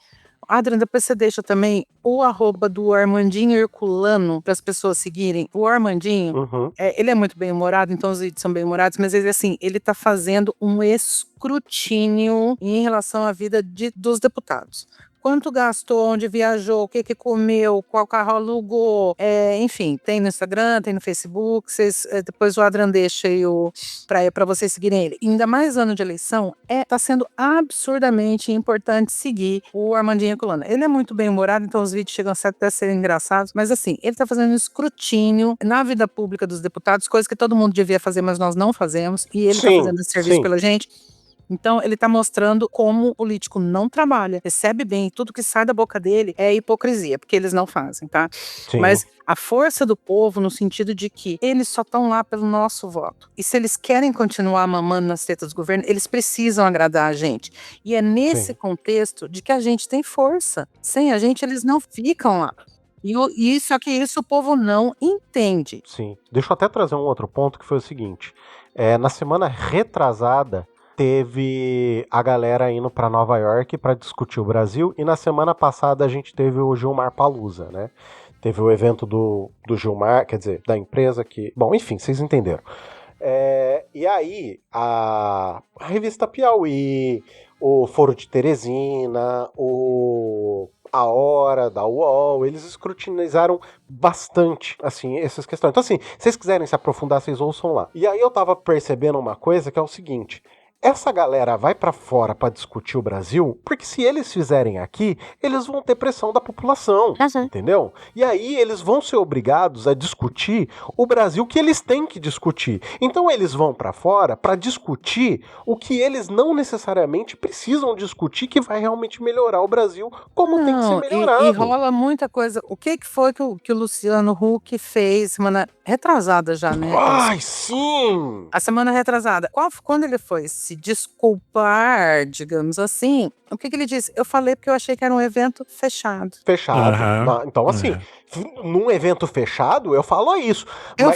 Adriana, depois você deixa também o @, do Armandinho Herculano para as pessoas seguirem. O Armandinho, Uhum. ele é muito bem-humorado, então os vídeos são bem-humorados, mas ele tá fazendo um escrutínio em relação à vida dos deputados. Quanto gastou, onde viajou, o que comeu, qual carro alugou, enfim, tem no Instagram, tem no Facebook, depois o Adrian deixa aí para vocês seguirem ele. Ainda mais ano de eleição, tá sendo absurdamente importante seguir o Armandinho Herculano. Ele é muito bem-humorado, então os vídeos chegam até a serem engraçados, mas assim, ele tá fazendo um escrutínio na vida pública dos deputados, coisa que todo mundo devia fazer, mas nós não fazemos, e ele tá Sim, fazendo esse serviço sim. pela gente. Então, ele tá mostrando como o político não trabalha, recebe bem, tudo que sai da boca dele é hipocrisia, porque eles não fazem, tá? Sim. Mas a força do povo no sentido de que eles só estão lá pelo nosso voto. E se eles querem continuar mamando nas tetas do governo, eles precisam agradar a gente. E é nesse contexto de que a gente tem força. Sem a gente, eles não ficam lá. Só que isso o povo não entende. Sim. Deixa eu até trazer um outro ponto que foi o seguinte. Na semana retrasada, teve a galera indo para Nova York para discutir o Brasil, e na semana passada a gente teve o Gilmar Palusa, né? Teve o evento do Gilmar, quer dizer, da empresa que... Bom, enfim, vocês entenderam. E aí, a revista Piauí, o Foro de Teresina, A Hora, da UOL, eles escrutinizaram bastante, assim, essas questões. Então, assim, se vocês quiserem se aprofundar, vocês ouçam lá. E aí eu tava percebendo uma coisa que é o seguinte... Essa galera vai pra fora pra discutir o Brasil, porque se eles fizerem aqui, eles vão ter pressão da população, entendeu? E aí eles vão ser obrigados a discutir o Brasil que eles têm que discutir. Então eles vão pra fora pra discutir o que eles não necessariamente precisam discutir, que vai realmente melhorar o Brasil como tem que ser melhorado. E rola muita coisa. O que foi que o Luciano Huck fez semana retrasada já, né? Ai, sim! A semana retrasada. Quando ele foi se desculpar, digamos assim, o que ele disse? Eu falei porque eu achei que era um evento fechado. Fechado. Então, assim, num evento fechado, eu falo isso.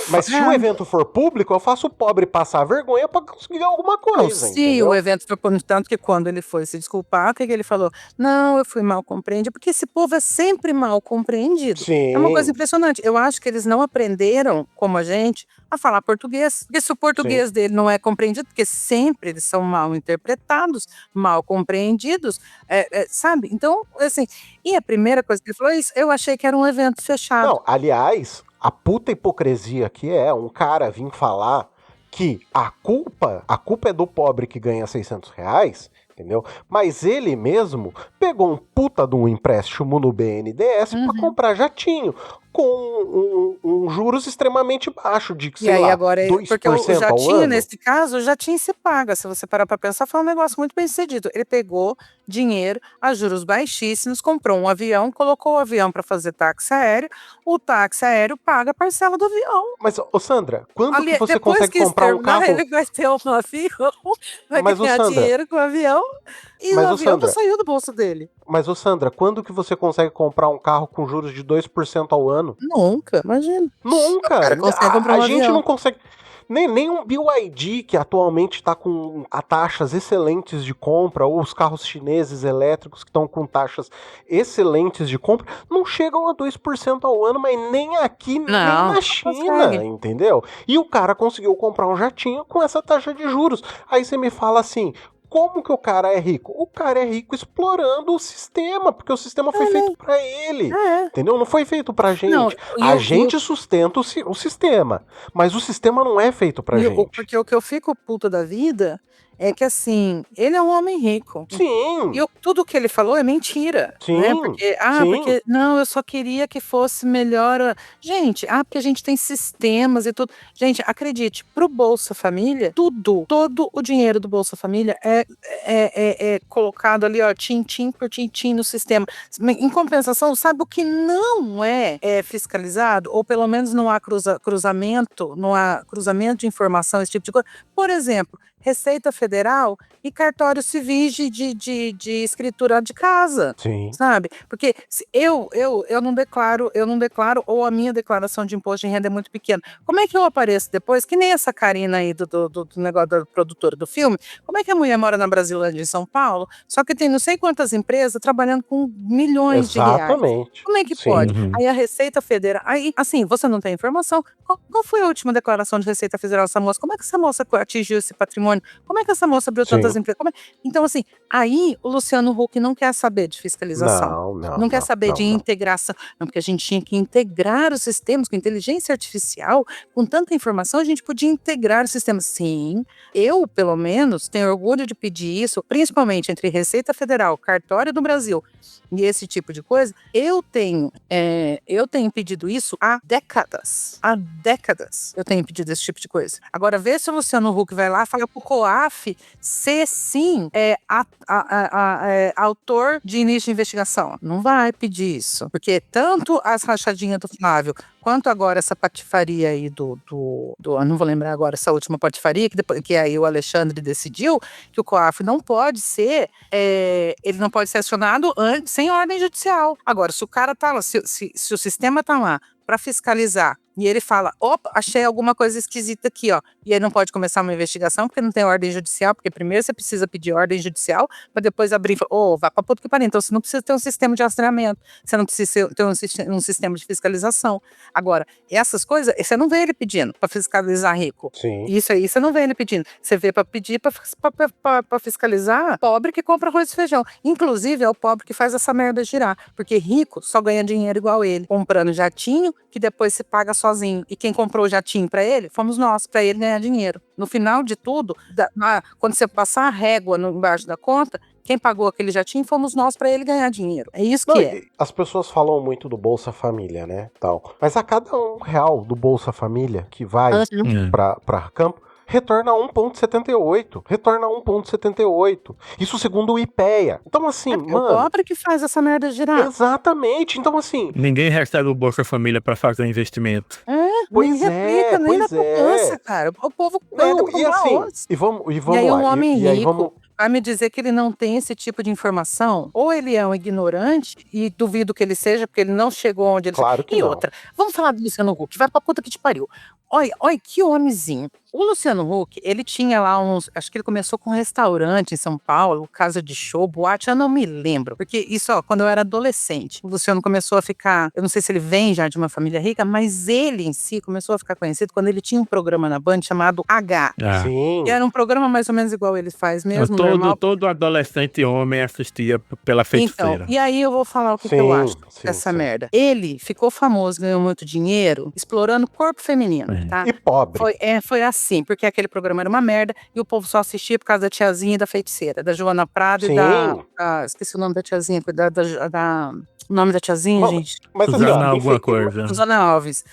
Mas se o evento for público, eu faço o pobre passar vergonha pra conseguir alguma coisa. Não, se o evento for público, tanto que quando ele foi se desculpar, o que ele falou? Não, eu fui mal compreendido, porque esse povo é sempre mal compreendido. Sim. É uma coisa impressionante. Eu acho que eles não aprenderam, como a gente, a falar português. Porque se o português dele não é compreendido, porque sempre eles são mal interpretados, mal compreendidos, sabe? Então, assim, e a primeira coisa que ele falou é isso, eu achei que era um evento fechado. Não, aliás, a puta hipocrisia que é um cara vir falar que a culpa é do pobre que ganha R$600, entendeu? Mas ele mesmo pegou um puta de um empréstimo no BNDES pra comprar jatinho, com um juros extremamente baixo, de, E aí sei lá, agora, 2% porque o ao jatinho, ano. nesse caso, o jatinho se paga. Se você parar pra pensar, foi um negócio muito bem sucedido. Ele pegou dinheiro a juros baixíssimos, comprou um avião, colocou o avião pra fazer táxi aéreo, o táxi aéreo paga a parcela do avião. Mas, ô Sandra, quando que Ali, você depois consegue que isso comprar um terminar, carro... ele vai ter um avião, vai Mas, ô ganhar Sandra, dinheiro com o avião, e o mas, ô avião não Sandra, saiu do bolso dele. mas, ô Sandra, quando que você consegue comprar um carro com juros de 2% ao ano? Nunca, imagina. Nunca! O cara consegue comprar um gente avião. não consegue... Nem um BYD, que atualmente está com taxas excelentes de compra, ou os carros chineses elétricos que estão com taxas excelentes de compra, não chegam a 2% ao ano, mas nem aqui, nem Não, na China, consegue. entendeu? E o cara conseguiu comprar um jatinho com essa taxa de juros. Aí você me fala assim... Como que o cara é rico? O cara é rico explorando o sistema, porque o sistema foi feito pra ele, entendeu? Não foi feito pra gente. Não, A gente sustenta o sistema, mas o sistema não é feito pra gente. Porque o que eu fico puta da vida é que, assim, ele é um homem rico. Sim. E tudo que ele falou é mentira. Sim, Né? Porque, não, eu só queria que fosse melhor. Gente, porque a gente tem sistemas e tudo. Gente, acredite, pro Bolsa Família, todo o dinheiro do Bolsa Família é colocado ali, ó, tintim por tintim no sistema. Em compensação, sabe o que não é fiscalizado? Ou pelo menos não há cruzamento, não há cruzamento de informação, esse tipo de coisa. Por exemplo, Receita Federal e cartórios civis de escritura de casa. Sim. Sabe? Porque eu não declaro, ou a minha declaração de imposto de renda é muito pequena. Como é que eu apareço depois? Que nem essa Karina aí do negócio da produtora do filme. Como é que a mulher mora na Brasilândia, em São Paulo, só que tem não sei quantas empresas trabalhando com milhões de reais? Exatamente. Como é que pode? Aí a Receita Federal... Aí, assim, você não tem informação. Qual foi a última declaração de Receita Federal dessa moça? Como é que essa moça atingiu esse patrimônio? Como é que essa moça abriu tantas empresas? Então, assim, aí o Luciano Huck não quer saber de fiscalização. Não quer saber de integração. Não, porque a gente tinha que integrar os sistemas com inteligência artificial, com tanta informação, a gente podia integrar os sistemas. Sim, eu, pelo menos, tenho orgulho de pedir isso, principalmente entre Receita Federal, Cartório do Brasil e esse tipo de coisa. Eu tenho pedido isso há décadas. Há décadas eu tenho pedido esse tipo de coisa. Agora, vê se o Luciano Huck vai lá e fala pro COAF se sim é autor de início de investigação. Não vai pedir isso. Porque tanto as rachadinhas do Flávio, quanto agora essa patifaria aí eu não vou lembrar agora, essa última patifaria, que aí o Alexandre decidiu que o COAF não pode ser, ele não pode ser acionado sem ordem judicial. Agora, se o cara tá lá, se o sistema tá lá para fiscalizar, e ele fala, opa, achei alguma coisa esquisita aqui, ó. E aí não pode começar uma investigação porque não tem ordem judicial, porque primeiro você precisa pedir ordem judicial para depois abrir, vai pra puta que pariu. Então você não precisa ter um sistema de rastreamento, você não precisa ter um sistema de fiscalização. Agora, essas coisas, você não vê ele pedindo para fiscalizar rico. Sim. Isso aí você não vê ele pedindo. Você vê para pedir para fiscalizar pobre que compra arroz e feijão. Inclusive, é o pobre que faz essa merda girar, porque rico só ganha dinheiro igual ele, comprando jatinho, que depois se paga sozinho. E quem comprou o jatinho para ele, fomos nós, para ele ganhar dinheiro. No final de tudo, quando você passar a régua embaixo da conta, quem pagou aquele jatinho fomos nós para ele ganhar dinheiro. É isso que é. As pessoas falam muito do Bolsa Família, né? Tal. Mas a cada R$1 do Bolsa Família que vai para campo, retorna 1,78. Retorna 1,78. Isso segundo o IPEA. Então, assim, mano... É o pobre que faz essa merda girar. Exatamente. Então, assim... Ninguém recebe o Bolsa Família pra fazer investimento. Pois nem replica, nem na poupança, cara. O povo pega pra comprar arroz. E vamos E aí lá. um homem e aí rico vai me dizer que ele não tem esse tipo de informação, ou ele é um ignorante, e duvido que ele seja, porque ele não chegou onde ele... Claro que e não. outra, vamos falar do Luciano Huck, vai pra puta que te pariu. Olha, que homenzinho. O Luciano Huck, ele tinha lá acho que ele começou com um restaurante em São Paulo, casa de show, boate, eu não me lembro. Porque isso, quando eu era adolescente, o Luciano começou a ficar, eu não sei se ele vem já de uma família rica, mas ele em si começou a ficar conhecido quando ele tinha um programa na Band chamado H. Sim. E era um programa mais ou menos igual ele faz mesmo, normal. Todo adolescente homem assistia pela feiticeira. Então, e aí eu vou falar o que eu acho dessa merda. Ele ficou famoso, ganhou muito dinheiro, explorando o corpo feminino, tá? E pobre. Foi assim. Sim, porque aquele programa era uma merda e o povo só assistia por causa da tiazinha e da feiticeira, da Joana Prado e Sim. esqueci o nome da tiazinha, o nome da tiazinha, Mas, gente. mas assim, Suzana ó, alguma enfim, coisa. Suzana Alves.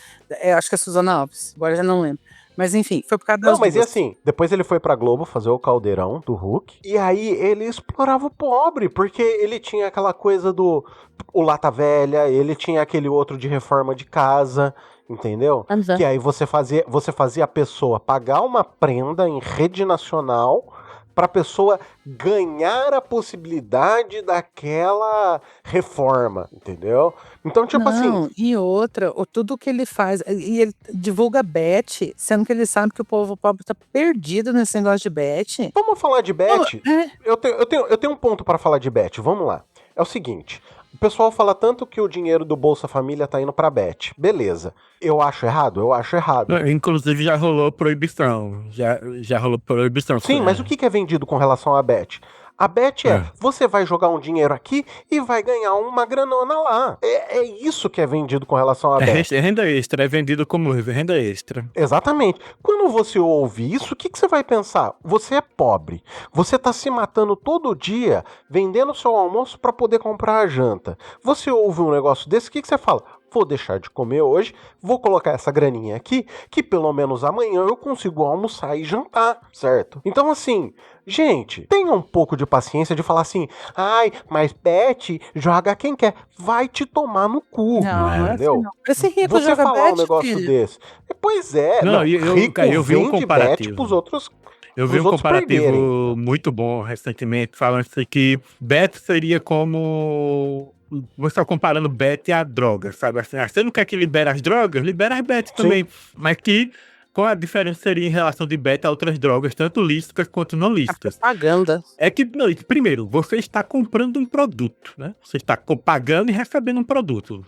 Acho que é Suzana Alves, agora eu já não lembro. Mas enfim, foi por causa das não, mas e duas. assim, depois ele foi pra Globo fazer o Caldeirão do Hulk, e aí ele explorava o pobre, porque ele tinha aquela coisa do o Lata Velha, ele tinha aquele outro de reforma de casa, entendeu? Que aí você fazia a pessoa pagar uma prenda em rede nacional pra pessoa ganhar a possibilidade daquela reforma, entendeu? Então, tipo assim, Não, e outra, tudo que ele faz, e ele divulga bet, sendo que ele sabe que o povo pobre tá perdido nesse negócio de bet. vamos falar de bet? É, Eu tenho um ponto para falar de bet. Vamos lá. É o seguinte: o pessoal fala tanto que o dinheiro do Bolsa Família tá indo pra bet. Beleza. Eu acho errado? Eu acho errado. Inclusive já rolou proibição. Já rolou proibição. Sim, mas o que é vendido com relação à bet? A bet é, você vai jogar um dinheiro aqui e vai ganhar uma granona lá. É isso que é vendido com relação à bet. É renda extra, é vendido como renda extra. Exatamente. Quando você ouve isso, o que você vai pensar? Você é pobre. Você tá se matando todo dia vendendo seu almoço para poder comprar a janta. Você ouve um negócio desse, o que você fala? Vou deixar de comer hoje, vou colocar essa graninha aqui, que pelo menos amanhã eu consigo almoçar e jantar, certo? Então assim, gente, tenha um pouco de paciência de falar assim, ai, mas bet, joga quem quer. Vai te tomar no cu, não, entendeu? não. Esse rico Você joga falar um bet, negócio filho. desse. Pois é, Não, rico eu vi um vende bet comparativo. pros outros. Eu vi Os um outros comparativo perderem. muito bom recentemente, falando assim que bet seria como. Você está comparando bet a droga, sabe? Assim, você não quer que libere as drogas? Libera as bet também. Mas que qual a diferença seria em relação de bet a outras drogas, tanto lícitas quanto não A lícitas? propaganda. É que, primeiro, você está comprando um produto, né? Você está pagando e recebendo um produto.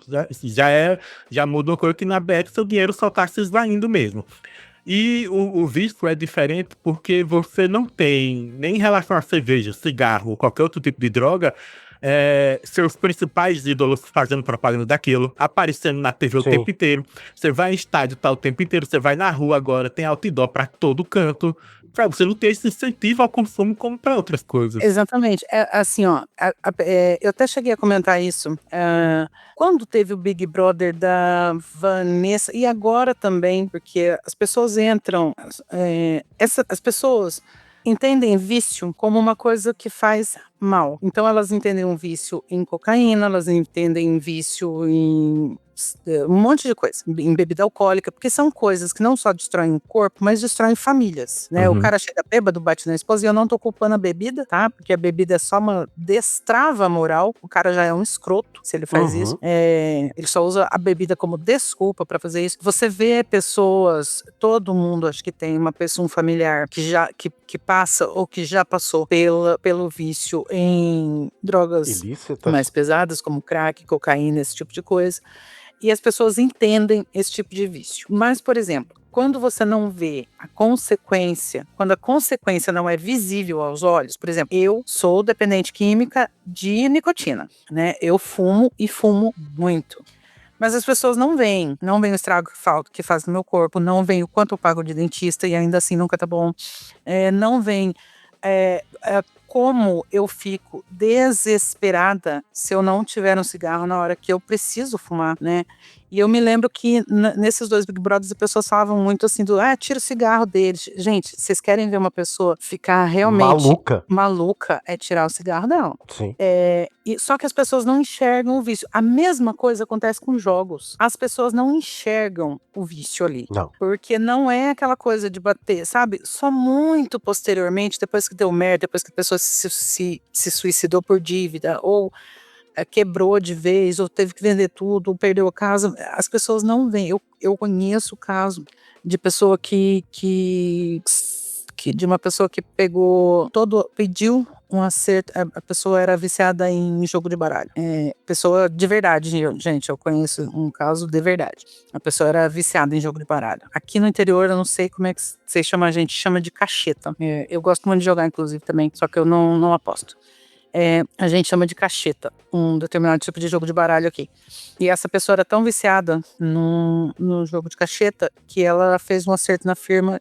Já muda uma coisa que na bet seu dinheiro só está se esvaindo mesmo. E o vício é diferente porque você não tem, nem em relação a cerveja, cigarro ou qualquer outro tipo de droga, seus principais ídolos fazendo propaganda daquilo, aparecendo na TV o Sim. tempo inteiro. Você vai em estádio, tá o tempo inteiro, você vai na rua agora, tem outdoor pra todo canto. Pra você não ter esse incentivo ao consumo como pra outras coisas. Exatamente. Assim, ó, eu até cheguei a comentar isso. Quando teve o Big Brother da Vanessa, e agora também, porque as pessoas entram, as pessoas entendem vício como uma coisa que faz mal. Então elas entendem um vício em cocaína, elas entendem vício em um monte de coisa, em bebida alcoólica, porque são coisas que não só destroem o corpo, mas destroem famílias, né? Uhum. O cara chega bêbado, bate na esposa, e eu não tô culpando a bebida, tá? Porque a bebida é só uma destrava a moral, o cara já é um escroto se ele faz isso. Ele só usa a bebida como desculpa pra fazer isso. Você vê pessoas, todo mundo acho que tem uma pessoa, um familiar que passa ou que já passou pelo vício em drogas Ilícitas. mais pesadas, como crack, cocaína, esse tipo de coisa. E as pessoas entendem esse tipo de vício. Mas, por exemplo, quando você não vê a consequência, quando a consequência não é visível aos olhos, por exemplo, eu sou dependente química de nicotina, né? Eu fumo e fumo muito. Mas as pessoas não veem o estrago que faz no meu corpo, não veem o quanto eu pago de dentista e ainda assim nunca tá bom. Não veem como eu fico desesperada se eu não tiver um cigarro na hora que eu preciso fumar, né? E eu me lembro que nesses 2 Big Brothers as pessoas falavam muito assim tira o cigarro deles. Gente, vocês querem ver uma pessoa ficar realmente maluca é tirar o cigarro dela. Sim. Só que as pessoas não enxergam o vício. A mesma coisa acontece com jogos. As pessoas não enxergam o vício ali. Não. Porque não é aquela coisa de bater, sabe? Só muito posteriormente, depois que deu merda, depois que a pessoa se suicidou por dívida, ou quebrou de vez, ou teve que vender tudo, ou perdeu a casa, as pessoas não veem. Eu conheço o caso de pessoa de uma pessoa que pediu um acerto, a pessoa era viciada em jogo de baralho. Pessoa de verdade, gente, eu conheço um caso de verdade. A pessoa era viciada em jogo de baralho. Aqui no interior, eu não sei como é que vocês chamam, a gente chama de cacheta. Eu gosto muito de jogar, inclusive, também, só que eu não aposto. a gente chama de cacheta, um determinado tipo de jogo de baralho aqui. E essa pessoa era tão viciada no jogo de cacheta que ela fez um acerto na firma,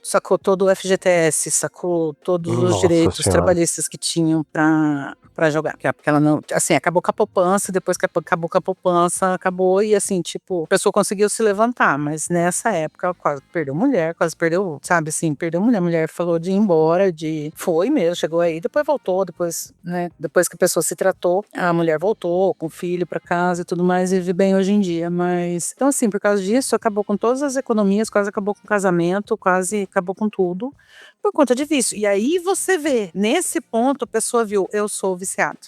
sacou todo o FGTS, sacou todos os Nossa direitos Senhora. trabalhistas que tinham pra jogar. Porque ela não, assim, acabou com a poupança, depois que acabou com a poupança, acabou e assim, tipo, a pessoa conseguiu se levantar, mas nessa época ela quase perdeu mulher, quase perdeu, sabe assim, perdeu mulher. A mulher falou de ir embora, foi mesmo, chegou aí, depois voltou, depois, né, depois que a pessoa se tratou, a mulher voltou com o filho pra casa e tudo mais, e vive bem hoje em dia, mas, então assim, por causa disso, acabou com todas as economias, quase acabou com o casamento, quase acabou com tudo, por conta de vício. E aí você vê, nesse ponto, a pessoa viu, eu sou viciado.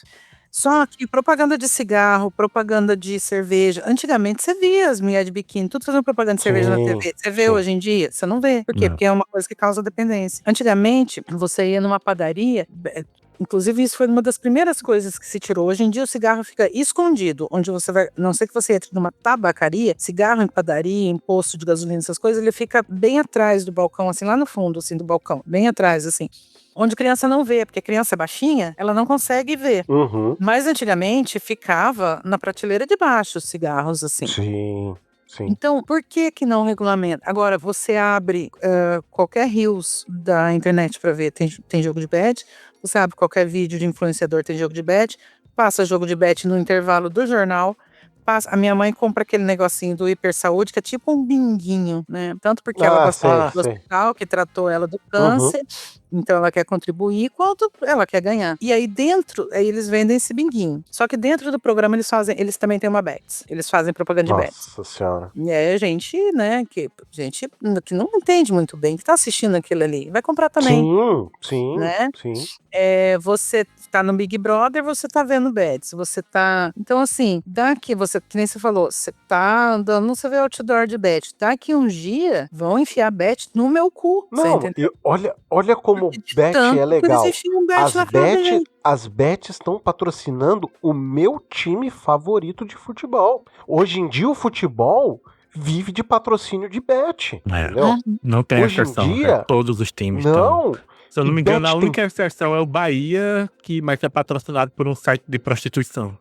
Só que propaganda de cigarro, propaganda de cerveja. Antigamente você via as mulheres de biquíni, tudo fazendo propaganda de cerveja na TV. Você vê sim. hoje em dia? Você não vê. Por quê? Não. Porque é uma coisa que causa dependência. Antigamente, você ia numa padaria. Inclusive, isso foi uma das primeiras coisas que se tirou. Hoje em dia, o cigarro fica escondido. Onde você vai, a não ser que você entre numa tabacaria, cigarro em padaria, em posto de gasolina, essas coisas, ele fica bem atrás do balcão, assim, lá no fundo, assim, do balcão. Bem atrás, assim. Onde criança não vê, porque a criança é baixinha, ela não consegue ver. Uhum. Mas antigamente ficava na prateleira de baixo os cigarros, assim. Sim, sim. Então, por que não regulamenta? Agora, você abre qualquer reels da internet para ver, tem jogo de bet. Você abre qualquer vídeo de influenciador, tem jogo de bet. Passa jogo de bet no intervalo do jornal. A minha mãe compra aquele negocinho do Hiper Saúde, que é tipo um binguinho, né? Tanto porque ela gosta do hospital que tratou ela do câncer, então ela quer contribuir, quanto ela quer ganhar. E aí dentro, eles vendem esse binguinho. Só que dentro do programa eles também têm uma bets. Eles fazem propaganda de bets. Nossa Senhora. E aí a gente, né, que não entende muito bem, que tá assistindo aquilo ali, vai comprar também. Sim, né? sim. Você tá no Big Brother, você tá vendo bets, você tá... Então, assim, daqui, que nem você falou, você tá andando, você vê outdoor de bet, daqui um dia, vão enfiar bet no meu cu, você Não, entendeu? olha como De bet tanto é que eles legal. enfiam bet na cara da gente. As bets estão patrocinando o meu time favorito de futebol. Hoje em dia, o futebol vive de patrocínio de bet, entendeu? Não tem Hoje em exceção, dia, todos os times não. estão. Se eu não me engano, a Bet única exceção é o Bahia, mas é patrocinado por um site de prostituição.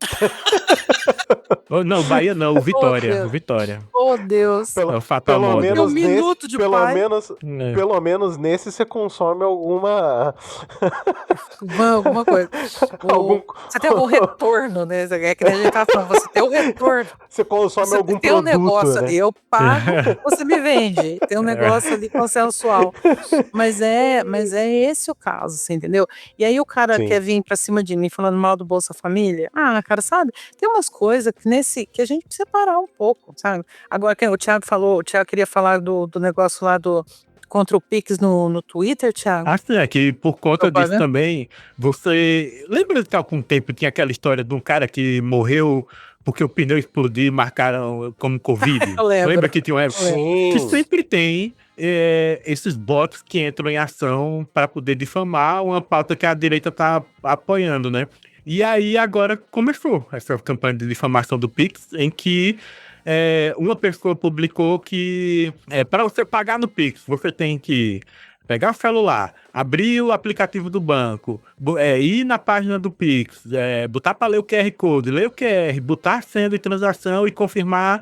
Não, Bahia não, o Vitória. Deus. O Vitória. Oh, Deus. É o Fatal Pelo Model. menos Um minuto nesse, de pelo pai. menos, pelo menos nesse você consome alguma Alguma coisa. Você tem algum retorno, né? É que nem a gente tá falando, você tem um retorno. Você consome Você algum tem um produto, negócio né? ali, eu pago, você me vende. Tem um negócio ali consensual. Mas é esse o caso, você entendeu? E aí o cara Sim. quer vir pra cima de mim falando mal do Bolsa Família. Ah, cara, sabe? Tem umas coisas que a gente precisa parar um pouco, sabe? Agora, o Thiago queria falar do negócio lá contra o Pix no Twitter, Thiago? Acho que por conta disso também, você... Lembra que há algum tempo tinha aquela história de um cara que morreu porque o pneu explodiu e marcaram como Covid? Eu lembro. Lembra que tinha uma época? Sim. Que sempre tem esses bots que entram em ação para poder difamar uma pauta que a direita está apoiando, né? E aí agora começou essa campanha de difamação do Pix, em que uma pessoa publicou que para você pagar no Pix, você tem que pegar o celular, abrir o aplicativo do banco, ir na página do Pix, botar para ler o QR Code, ler o QR, botar a senha de transação e confirmar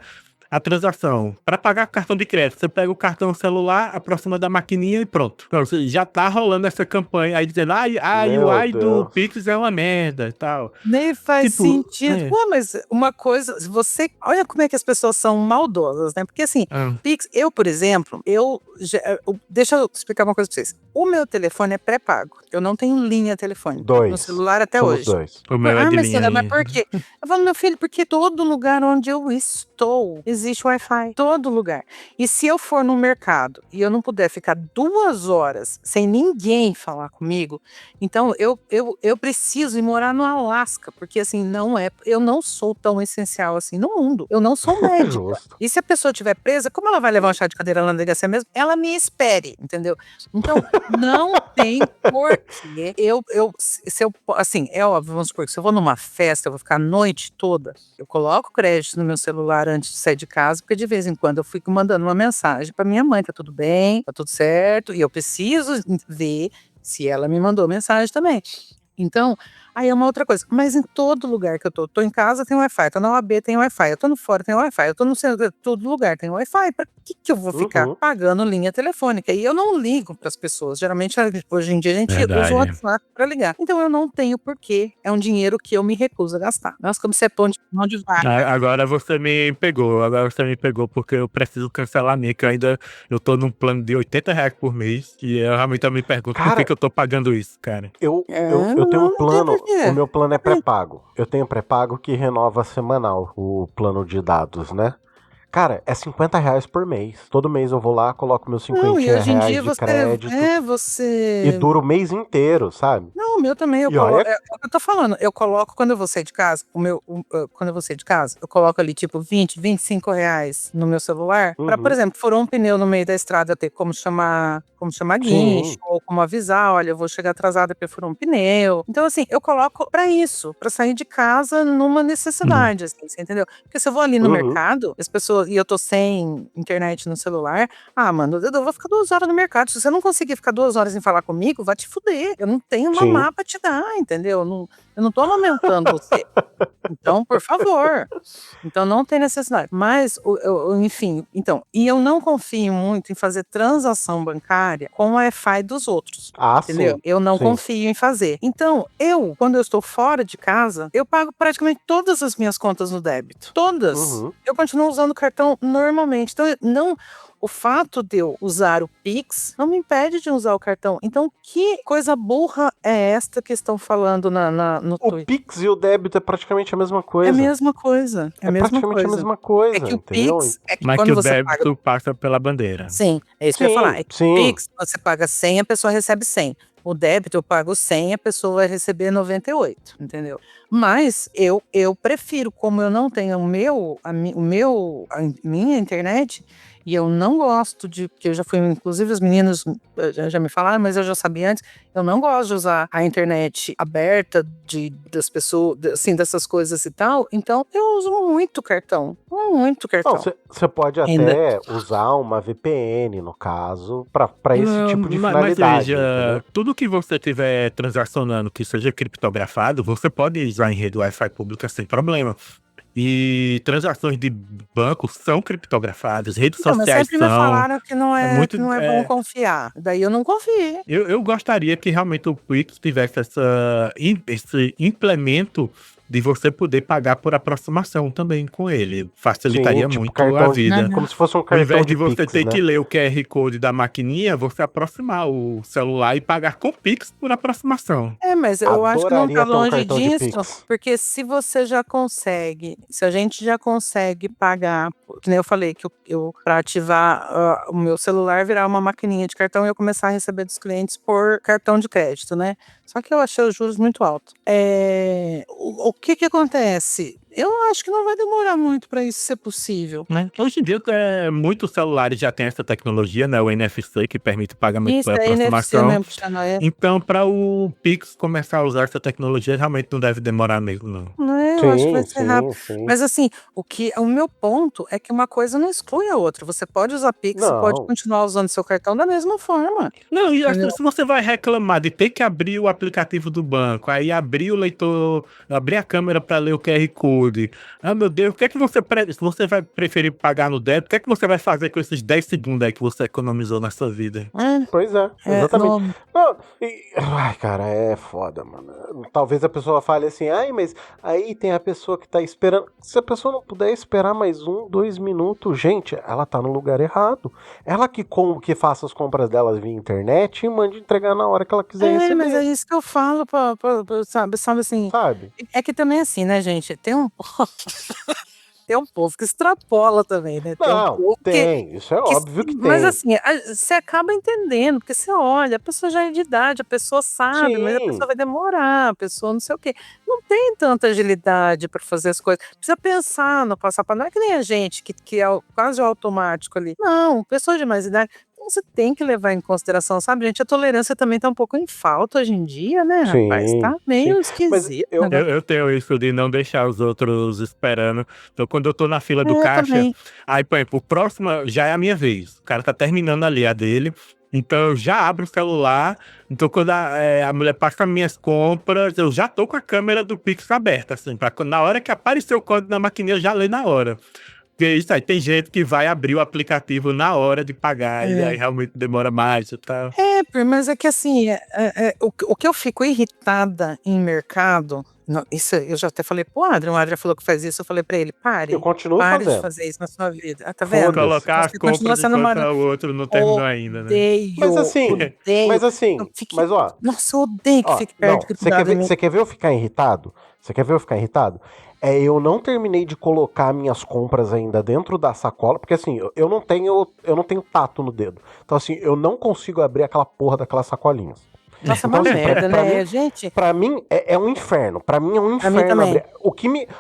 a transação. Para pagar com cartão de crédito, você pega o cartão celular, aproxima da maquininha e pronto. Então, já tá rolando essa campanha aí dizendo, o AI do Pix é uma merda e tal. Nem faz sentido. Pô, mas uma coisa, olha como é que as pessoas são maldosas, né? Porque assim, Pix, eu, por exemplo, deixa eu explicar uma coisa pra vocês. O meu telefone é pré-pago. Eu não tenho linha telefônica. No celular até Somos hoje. 2. O meu é de linha. Mas por quê? Eu falo, meu filho, porque todo lugar onde eu estou existe Wi-Fi. Todo lugar. E se eu for no mercado e eu não puder ficar 2 horas sem ninguém falar comigo, então eu preciso ir morar no Alasca, porque assim, eu não sou tão essencial assim no mundo. Eu não sou médica. E se a pessoa estiver presa, como ela vai levar um chá de cadeira na delegacia mesmo? Ela me espere, entendeu? Então, não tem porquê. Assim, é óbvio, vamos supor que se eu vou numa festa, eu vou ficar a noite toda, eu coloco crédito no meu celular antes de sair de casa, porque de vez em quando eu fico mandando uma mensagem pra minha mãe, tá tudo bem, tá tudo certo, e eu preciso ver se ela me mandou mensagem também. Então, aí é uma outra coisa. Mas em todo lugar que eu tô em casa tem Wi-Fi, tô na OAB tem Wi-Fi, eu tô no fora tem Wi-Fi, eu tô no centro, todo lugar tem Wi-Fi. Pra que eu vou ficar pagando linha telefônica? E eu não ligo pras pessoas. Geralmente, hoje em dia, a gente usa o Verdade. WhatsApp pra ligar. Então, eu não tenho porquê. É um dinheiro que eu me recuso a gastar. Nossa, como você é pão de vaca. Agora você me pegou, porque eu preciso cancelar a minha, que eu tô num plano de R$ 80 por mês, e eu realmente me pergunto por que eu tô pagando isso, cara. Eu não, tenho um não tem plano, porquê. o meu plano é pré-pago. Eu tenho pré-pago que renova semanal o plano de dados, né? Cara, é R$ 50 por mês. Todo mês eu vou lá, coloco meus Não, e hoje em dia R$ 50 de crédito você... e dura o mês inteiro, sabe? Não, o meu também, eu E coloco. olha- É o que eu tô falando. Eu coloco quando eu vou sair de casa, quando eu vou sair de casa, eu coloco ali tipo R$ 20, R$ 25 no meu celular. Pra, por exemplo, furou um pneu no meio da estrada, eu ter como chamar guincho, Sim. ou como avisar, olha, eu vou chegar atrasada porque furou um pneu. Então, assim, eu coloco pra isso, pra sair de casa numa necessidade, assim, você entendeu? Porque se eu vou ali no mercado, as pessoas, e eu tô sem internet no celular, mano, eu vou ficar 2 horas no mercado. Se você não conseguir ficar 2 horas sem falar comigo, vai te fuder. Eu não tenho mamar pra te dar, entendeu? Eu não tô amamentando você. Então, por favor. Então, não tem necessidade. Mas, enfim, então, e eu não confio muito em fazer transação bancária com o Wi-Fi dos outros. Entendeu? Sim. Eu não Sim. confio em fazer. Então, quando eu estou fora de casa, eu pago praticamente todas as minhas contas no débito. Todas. Eu continuo usando o cartão normalmente. Então, o fato de eu usar o Pix não me impede de usar o cartão. Então, que coisa burra é esta que estão falando no O Twitter? Pix e o débito é praticamente a mesma coisa. É a mesma coisa. É a mesma praticamente coisa. a mesma coisa, É que o entendeu? Pix é que Mas quando que o você paga. débito passa pela bandeira. Sim, é isso que eu ia falar. É que Sim. o Pix, você paga 100, a pessoa recebe 100. O débito eu pago 100, a pessoa vai receber 98, entendeu? Mas eu prefiro, como eu não tenho a minha internet, e eu não gosto porque eu já fui, inclusive os meninos já me falaram, mas eu já sabia antes, eu não gosto de usar a internet aberta das pessoas, assim, dessas coisas e tal, então eu uso muito cartão. Muito cartão. Não, você pode até usar uma VPN, no caso, pra esse tipo de finalidade. Mas veja, entendeu? tudo que você estiver transacionando que seja criptografado, você pode usar em rede Wi-Fi pública sem problema. E transações de banco são criptografadas, redes Mas sociais sempre me são. falaram que não é bom É, confiar. Daí eu não confiei. eu gostaria que realmente o Pix tivesse esse implemento de você poder pagar por aproximação também com ele. Facilitaria Sim, tipo muito cartão a vida. como se fosse um Ao cartão invés de de você Pix, ter né? que ler o QR Code da maquininha, você aproximar o celular e pagar com Pix por aproximação. Mas eu acho que não tá Adoraria ter um longe cartão de disso, Pix. porque se a gente já consegue pagar, que nem eu falei, que eu para ativar o meu celular virar uma maquininha de cartão e eu começar a receber dos clientes por cartão de crédito, né? Só que eu achei os juros muito altos. O que acontece? Eu acho que não vai demorar muito para isso ser possível. Né? Hoje em dia, muitos celulares já têm essa tecnologia, né? O NFC, que permite pagamento Isso por é NFC aproximação. mesmo, Cristiano, Então, para o Pix começar a usar essa tecnologia, realmente não deve demorar mesmo, não. Eu acho que vai ser rápido. Sim. Mas assim, o meu ponto é que uma coisa não exclui a outra. Você pode usar Pix e pode Não. continuar usando seu cartão da mesma forma. Não, e Entendeu? se você vai reclamar de ter que abrir o aplicativo do banco, aí abrir o leitor, abrir a câmera para ler o QR Code. Meu Deus, o que é que se você vai preferir pagar no débito, o que é que você vai fazer com esses 10 segundos aí que você economizou na sua vida? Pois é, exatamente. Ai, cara, é foda, mano. Talvez a pessoa fale assim, mas aí tem a pessoa que tá esperando. Se a pessoa não puder esperar mais 1, 2 minutos, gente, ela tá no lugar errado. Ela que faça as compras delas via internet e mande entregar na hora que ela quiser receber. Mas é isso que eu falo, sabe assim. Sabe? É que também é assim, né, gente? Tem um povo que extrapola também, né? Não, tem. Isso é óbvio que tem. Mas assim, você acaba entendendo, porque você olha, a pessoa já é de idade, a pessoa sabe, mas a Sim. pessoa vai demorar, a pessoa não sei o quê. Não tem tanta agilidade para fazer as coisas. Precisa pensar no passo a passo. Não é que nem a gente, que é quase automático ali. Não, pessoa de mais idade. Você tem que levar em consideração, sabe, gente? A tolerância também tá um pouco em falta hoje em dia, né, rapaz? Sim, Tá meio sim. Mas esquisito. Eu tenho isso de não deixar os outros esperando. Então, quando eu tô na fila do caixa, também. aí, por exemplo, o próximo já é a minha vez. O cara tá terminando ali a dele. Então eu já abro o celular, então quando a mulher passa minhas compras, eu já tô com a câmera do Pix aberta, assim, na hora que aparecer o código na maquininha, eu já leio na hora. Porque isso aí, tem gente que vai abrir o aplicativo na hora de pagar, e aí realmente demora mais e tal. Mas é que assim, o que eu fico irritada em mercado, isso eu já até falei pro Adrian, o Adrian falou que faz isso, eu falei pra ele, pare Eu continuo de fazendo. fazer isso na sua vida. Tá vendo? Colocar as Você continua compras sendo enquanto uma... o outro não terminou ainda, né? Mas assim, odeio. mas ó, Nossa, eu odeio que ó, fique não, perto. você quer ver eu ficar irritado? Você quer ver eu ficar irritado? Eu não terminei de colocar minhas compras ainda dentro da sacola, porque assim, eu não tenho tato no dedo. Então assim, eu não consigo abrir aquela porra daquelas sacolinhas. Nossa, Então, uma assim, merda, pra né, mim, gente? Pra mim é um inferno. Pra mim é um mim inferno também. abrir.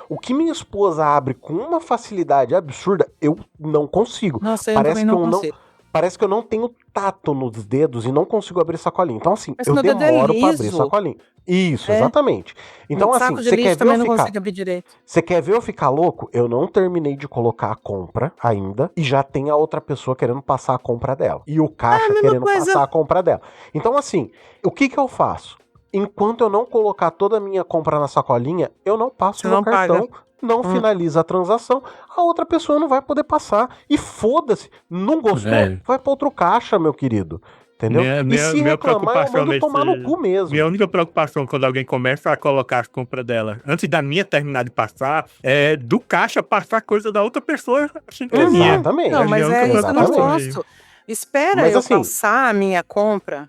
O que minha esposa abre com uma facilidade absurda, eu não consigo. Nossa, eu também não consigo. Parece que eu não tenho tato nos dedos e não consigo abrir sacolinha. Então, assim, Mas eu meu dedo é demoro pra abrir liso. sacolinha. Isso, exatamente. Então, assim, saco de você lixo quer ver também eu não ficar. consigo abrir direito. Você quer ver eu ficar louco? Eu não terminei de colocar a compra ainda e já tem a outra pessoa querendo passar a compra dela. E o caixa querendo passar a compra dela. Então, assim, o que eu faço? Enquanto eu não colocar toda a minha compra na sacolinha, eu não passo meu cartão, não finaliza a transação, a outra pessoa não vai poder passar. E foda-se, não gostou? Vai pra outro caixa, meu querido. Entendeu? E se reclamar, eu mando tomar no cu mesmo. Minha única preocupação quando alguém começa a colocar as compras dela, antes da minha terminar de passar, é do caixa passar coisa da outra pessoa. Assim, Exatamente. Não, mas isso eu não gosto. Espera mas, eu passar a minha compra,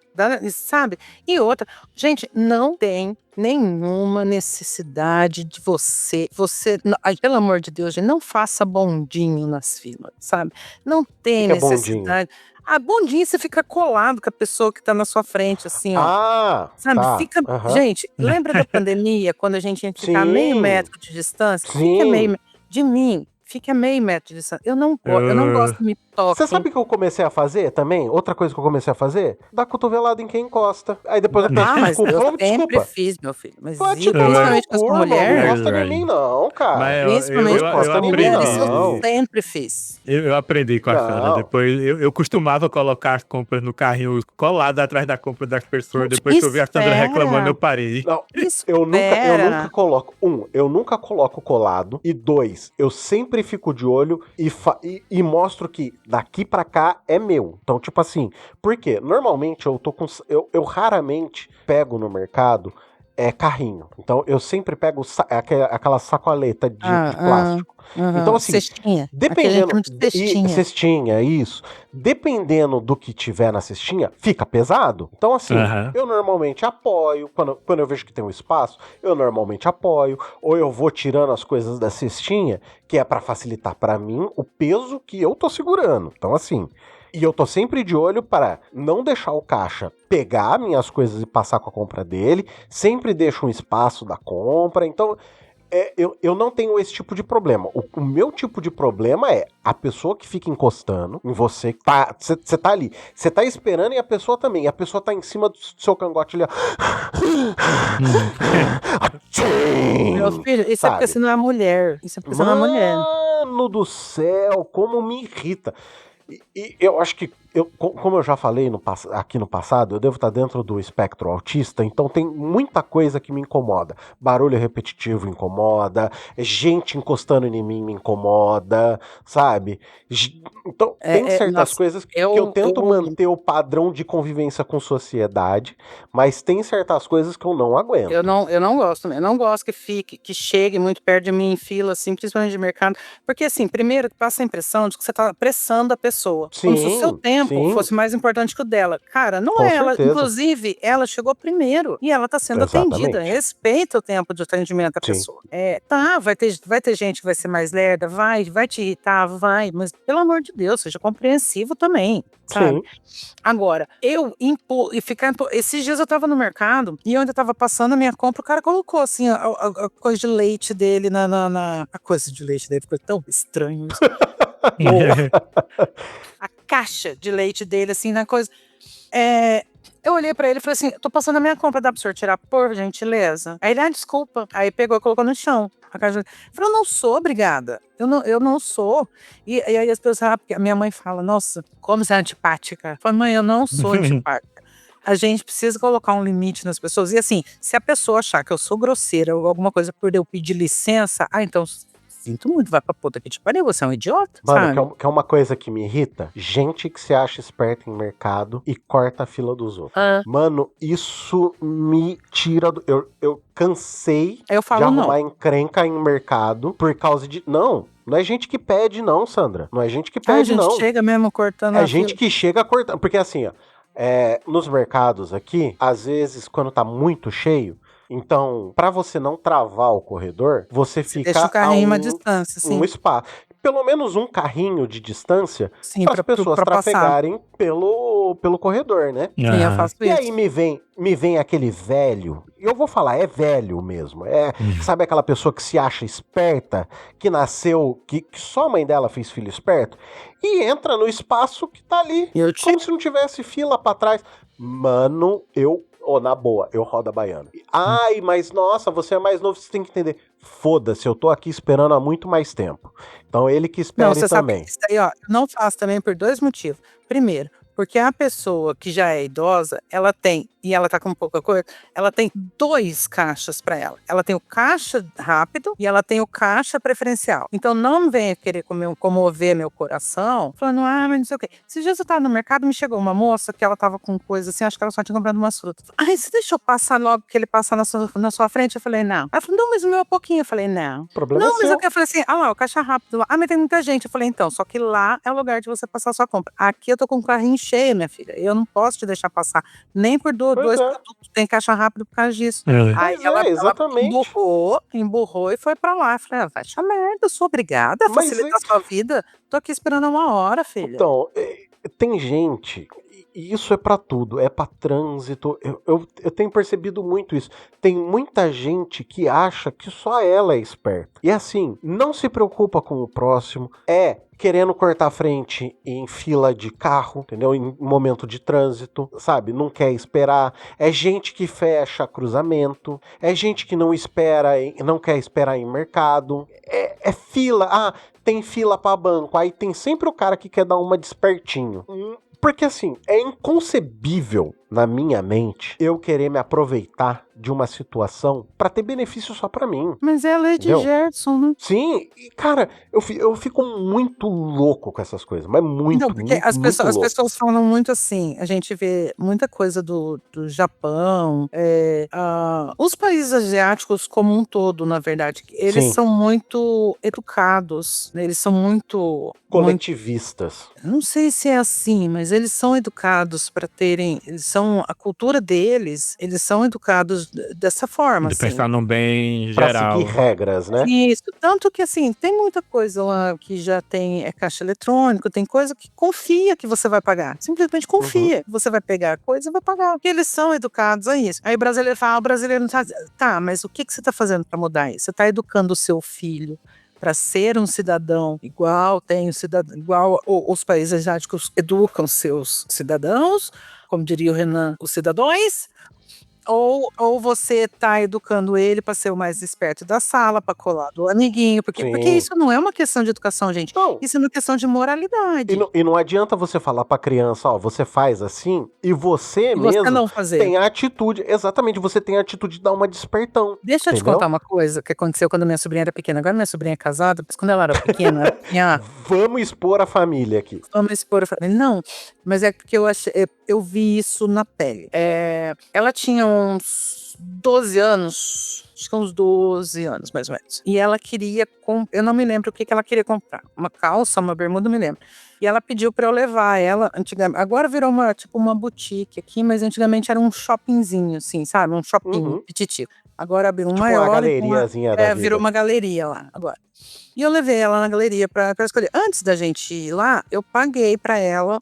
sabe? E outra, gente, não tem nenhuma necessidade de você, pelo amor de Deus, gente, não faça bondinho nas filas, sabe? Não tem necessidade. Bondinho você fica colado com a pessoa que tá na sua frente, assim, ó. Sabe? Fica. Gente, lembra da pandemia, quando a gente tinha que ficar meio metro de distância? Fica meio de mim. Fica meio metro de distância. Eu não gosto de me tocar. Você sabe o que eu comecei a fazer também? Outra coisa que eu comecei a fazer? Dar cotovelada em quem encosta. Aí depois eu peço desculpa. Eu sempre fiz, meu filho. Mas principalmente com as mulheres. Não gosta de mim, não, cara. Principalmente com as mulheres, eu sempre fiz. Eu aprendi com a Sandra. Depois eu costumava colocar as compras no carrinho colado atrás da compra das pessoas. Depois que eu vi a Sandra reclamando, eu parei. Não, eu nunca coloco. Eu nunca coloco colado. E 2, eu sempre fico de olho e mostro que daqui pra cá é meu. Então, tipo assim, por quê? Normalmente eu raramente pego no mercado carrinho. Então, eu sempre pego aquela sacoleta de plástico. Então, assim, cestinha. Dependendo. Cestinha, isso. Dependendo do que tiver na cestinha, fica pesado. Então, assim, eu normalmente apoio. Quando eu vejo que tem um espaço, eu normalmente apoio. Ou eu vou tirando as coisas da cestinha, que é pra facilitar pra mim o peso que eu tô segurando. Então, assim. E eu tô sempre de olho para não deixar o caixa pegar minhas coisas e passar com a compra dele. Sempre deixo um espaço da compra. Então, eu não tenho esse tipo de problema. O meu tipo de problema é a pessoa que fica encostando em você. Você tá ali. Você tá esperando e a pessoa também. E a pessoa tá em cima do seu cangote ali. Meu filho, isso é porque você não é mulher. Isso é porque você não é mulher. Mano do céu, como me irrita. E eu acho que, como eu já falei aqui no passado, eu devo estar dentro do espectro autista, então tem muita coisa que me incomoda. Barulho repetitivo incomoda, gente encostando em mim me incomoda, sabe? Então tem certas coisas que eu tento manter o padrão de convivência com sociedade, mas tem certas coisas que eu não aguento. Eu não gosto, eu não gosto que chegue muito perto de mim em fila, assim, principalmente de mercado, porque assim, primeiro passa a impressão de que você tá apressando a pessoa, como se o seu tempo fosse mais importante que o dela. Cara, não é ela, inclusive, ela chegou primeiro e ela tá sendo atendida, respeita o tempo de atendimento da pessoa. Vai ter gente que vai ser mais lerda, vai te irritar, mas pelo amor de Deus, seja compreensivo também, sabe? Agora, esses dias eu tava no mercado e eu ainda tava passando a minha compra, o cara colocou assim a coisa de leite dele a coisa de leite dele, ficou tão estranho isso. A caixa de leite dele, assim, na coisa. Eu olhei pra ele e falei assim: tô passando a minha compra, dá pro senhor tirar, por gentileza? Aí ele, desculpa. Aí pegou e colocou no chão. a caixa. Eu falei, eu não sou obrigada. Eu não sou. E aí as pessoas, porque a minha mãe fala, nossa, como você é antipática. Eu falo, mãe, eu não sou antipática. A gente precisa colocar um limite nas pessoas. E assim, se a pessoa achar que eu sou grosseira ou alguma coisa por eu pedir licença, então sinto muito, vai pra puta que te pariu, você é um idiota, Mano, sabe? que é uma coisa que me irrita. Gente que se acha esperta em mercado e corta a fila dos outros. Mano, isso me tira do... Eu cansei Aí eu de falo, não. arrumar encrenca em mercado por causa de... Não é gente que pede não, Sandra. Não é gente que A pede gente não. chega mesmo cortando É a gente fila. que chega cortando. Porque assim, ó, nos mercados aqui, às vezes, quando tá muito cheio, então, pra você não travar o corredor, você Você fica deixa o a carrinho uma distância, um sim. espaço. Pelo menos um carrinho de distância Sim, para as pessoas pra passar. trafegarem pelo corredor, né? Sim, eu faço E isso. aí me vem aquele velho, e eu vou falar, é velho mesmo. Sabe aquela pessoa que se acha esperta, que nasceu, que só a mãe dela fez filho esperto, e entra no espaço que tá ali, como se não tivesse fila pra trás. Mano, na boa, eu rodo a baiana. Ai, mas nossa, você é mais novo, você tem que entender. Foda-se, eu tô aqui esperando há muito mais tempo. Então ele que espere Não, você também. sabe que isso aí, ó, eu não faço também por 2 motivos. Primeiro, porque a pessoa que já é idosa, ela tem, e ela tá com pouca coisa, ela tem 2 caixas pra ela. Ela tem o caixa rápido e ela tem o caixa preferencial. Então não venha querer comover meu coração, falando, mas não sei o quê. Esses dias eu tava no mercado, me chegou uma moça que ela tava com coisa assim, acho que ela só tinha comprado umas frutas. Ai, você deixou passar logo que ele passar na sua frente? Eu falei, não. Ela falou, não, mas o meu é pouquinho. Eu falei, não. O problema Não, é mas seu. eu falei assim, lá, o caixa rápido lá. Mas tem muita gente. Eu falei, então, só que lá é o lugar de você passar a sua compra. Aqui eu tô com o carrinho cheio, minha filha. Eu não posso te deixar passar nem por Pois 2 é. produtos. Tem caixa rápido por causa disso. Aí Pois ela exatamente. emburrou e foi pra lá. Eu falei, vai chamar merda, eu sou obrigada a Mas facilitar a sua vida. Tô aqui esperando 1 hora, filha. Então, tem gente, e isso é pra tudo, é pra trânsito, eu tenho percebido muito isso. Tem muita gente que acha que só ela é esperta. E assim, não se preocupa com o próximo, querendo cortar a frente em fila de carro, entendeu? Em momento de trânsito, sabe? Não quer esperar. É gente que fecha cruzamento, é gente que não quer esperar em mercado. É fila, tem fila pra banco, aí tem sempre o cara que quer dar uma de espertinho. Porque assim, é inconcebível na minha mente eu querer me aproveitar de uma situação pra ter benefício só pra mim. Mas é a lei de Entendeu? Gerson, né? Sim, e cara, eu fico muito louco com essas coisas, mas muito, Então, porque muito, as muito louco. pessoas falam muito assim, a gente vê muita coisa do Japão, os países asiáticos como um todo, na verdade, eles Sim. são muito educados, né? Eles são muito Coletivistas. não sei se é assim, mas eles são educados para terem, a cultura deles, eles são educados dessa forma, De assim. pensar no bem Pra geral. seguir regras, né? Isso, tanto que assim, tem muita coisa lá que já tem caixa eletrônico, tem coisa que confia que você vai pagar, simplesmente confia que você vai pegar a coisa e vai pagar, porque eles são educados a isso. Aí o brasileiro fala, o brasileiro não sabe, tá, mas o que você tá fazendo para mudar isso? Você tá educando o seu filho para ser um cidadão igual os países asiáticos educam seus cidadãos, como diria o Renan, os cidadãos, ou você tá educando ele para ser o mais esperto da sala, para colar do amiguinho, porque isso não é uma questão de educação, gente. Não. Isso é uma questão de moralidade. E não adianta você falar pra criança, você faz assim, e você mesmo não fazer. tem a atitude, exatamente, você tem a atitude de dar uma despertão. Deixa eu te contar uma coisa que aconteceu quando minha sobrinha era pequena. Agora minha sobrinha é casada, mas quando ela era pequena, Vamos expor a família aqui. Vamos expor a família. Não, mas é porque eu vi isso na pele. Ela tinha uns 12 anos, acho que uns 12 anos, mais ou menos. E ela queria, eu não me lembro o que ela queria comprar. Uma calça, uma bermuda, não me lembro. E ela pediu pra eu levar ela, antigamente, agora virou uma boutique aqui, mas antigamente era um shoppingzinho, assim, sabe? Um shopping petitico. Agora abriu um maior. Uma galeriazinha da vida. Virou uma galeria lá, agora. E eu levei ela na galeria pra escolher. Antes da gente ir lá, eu paguei pra ela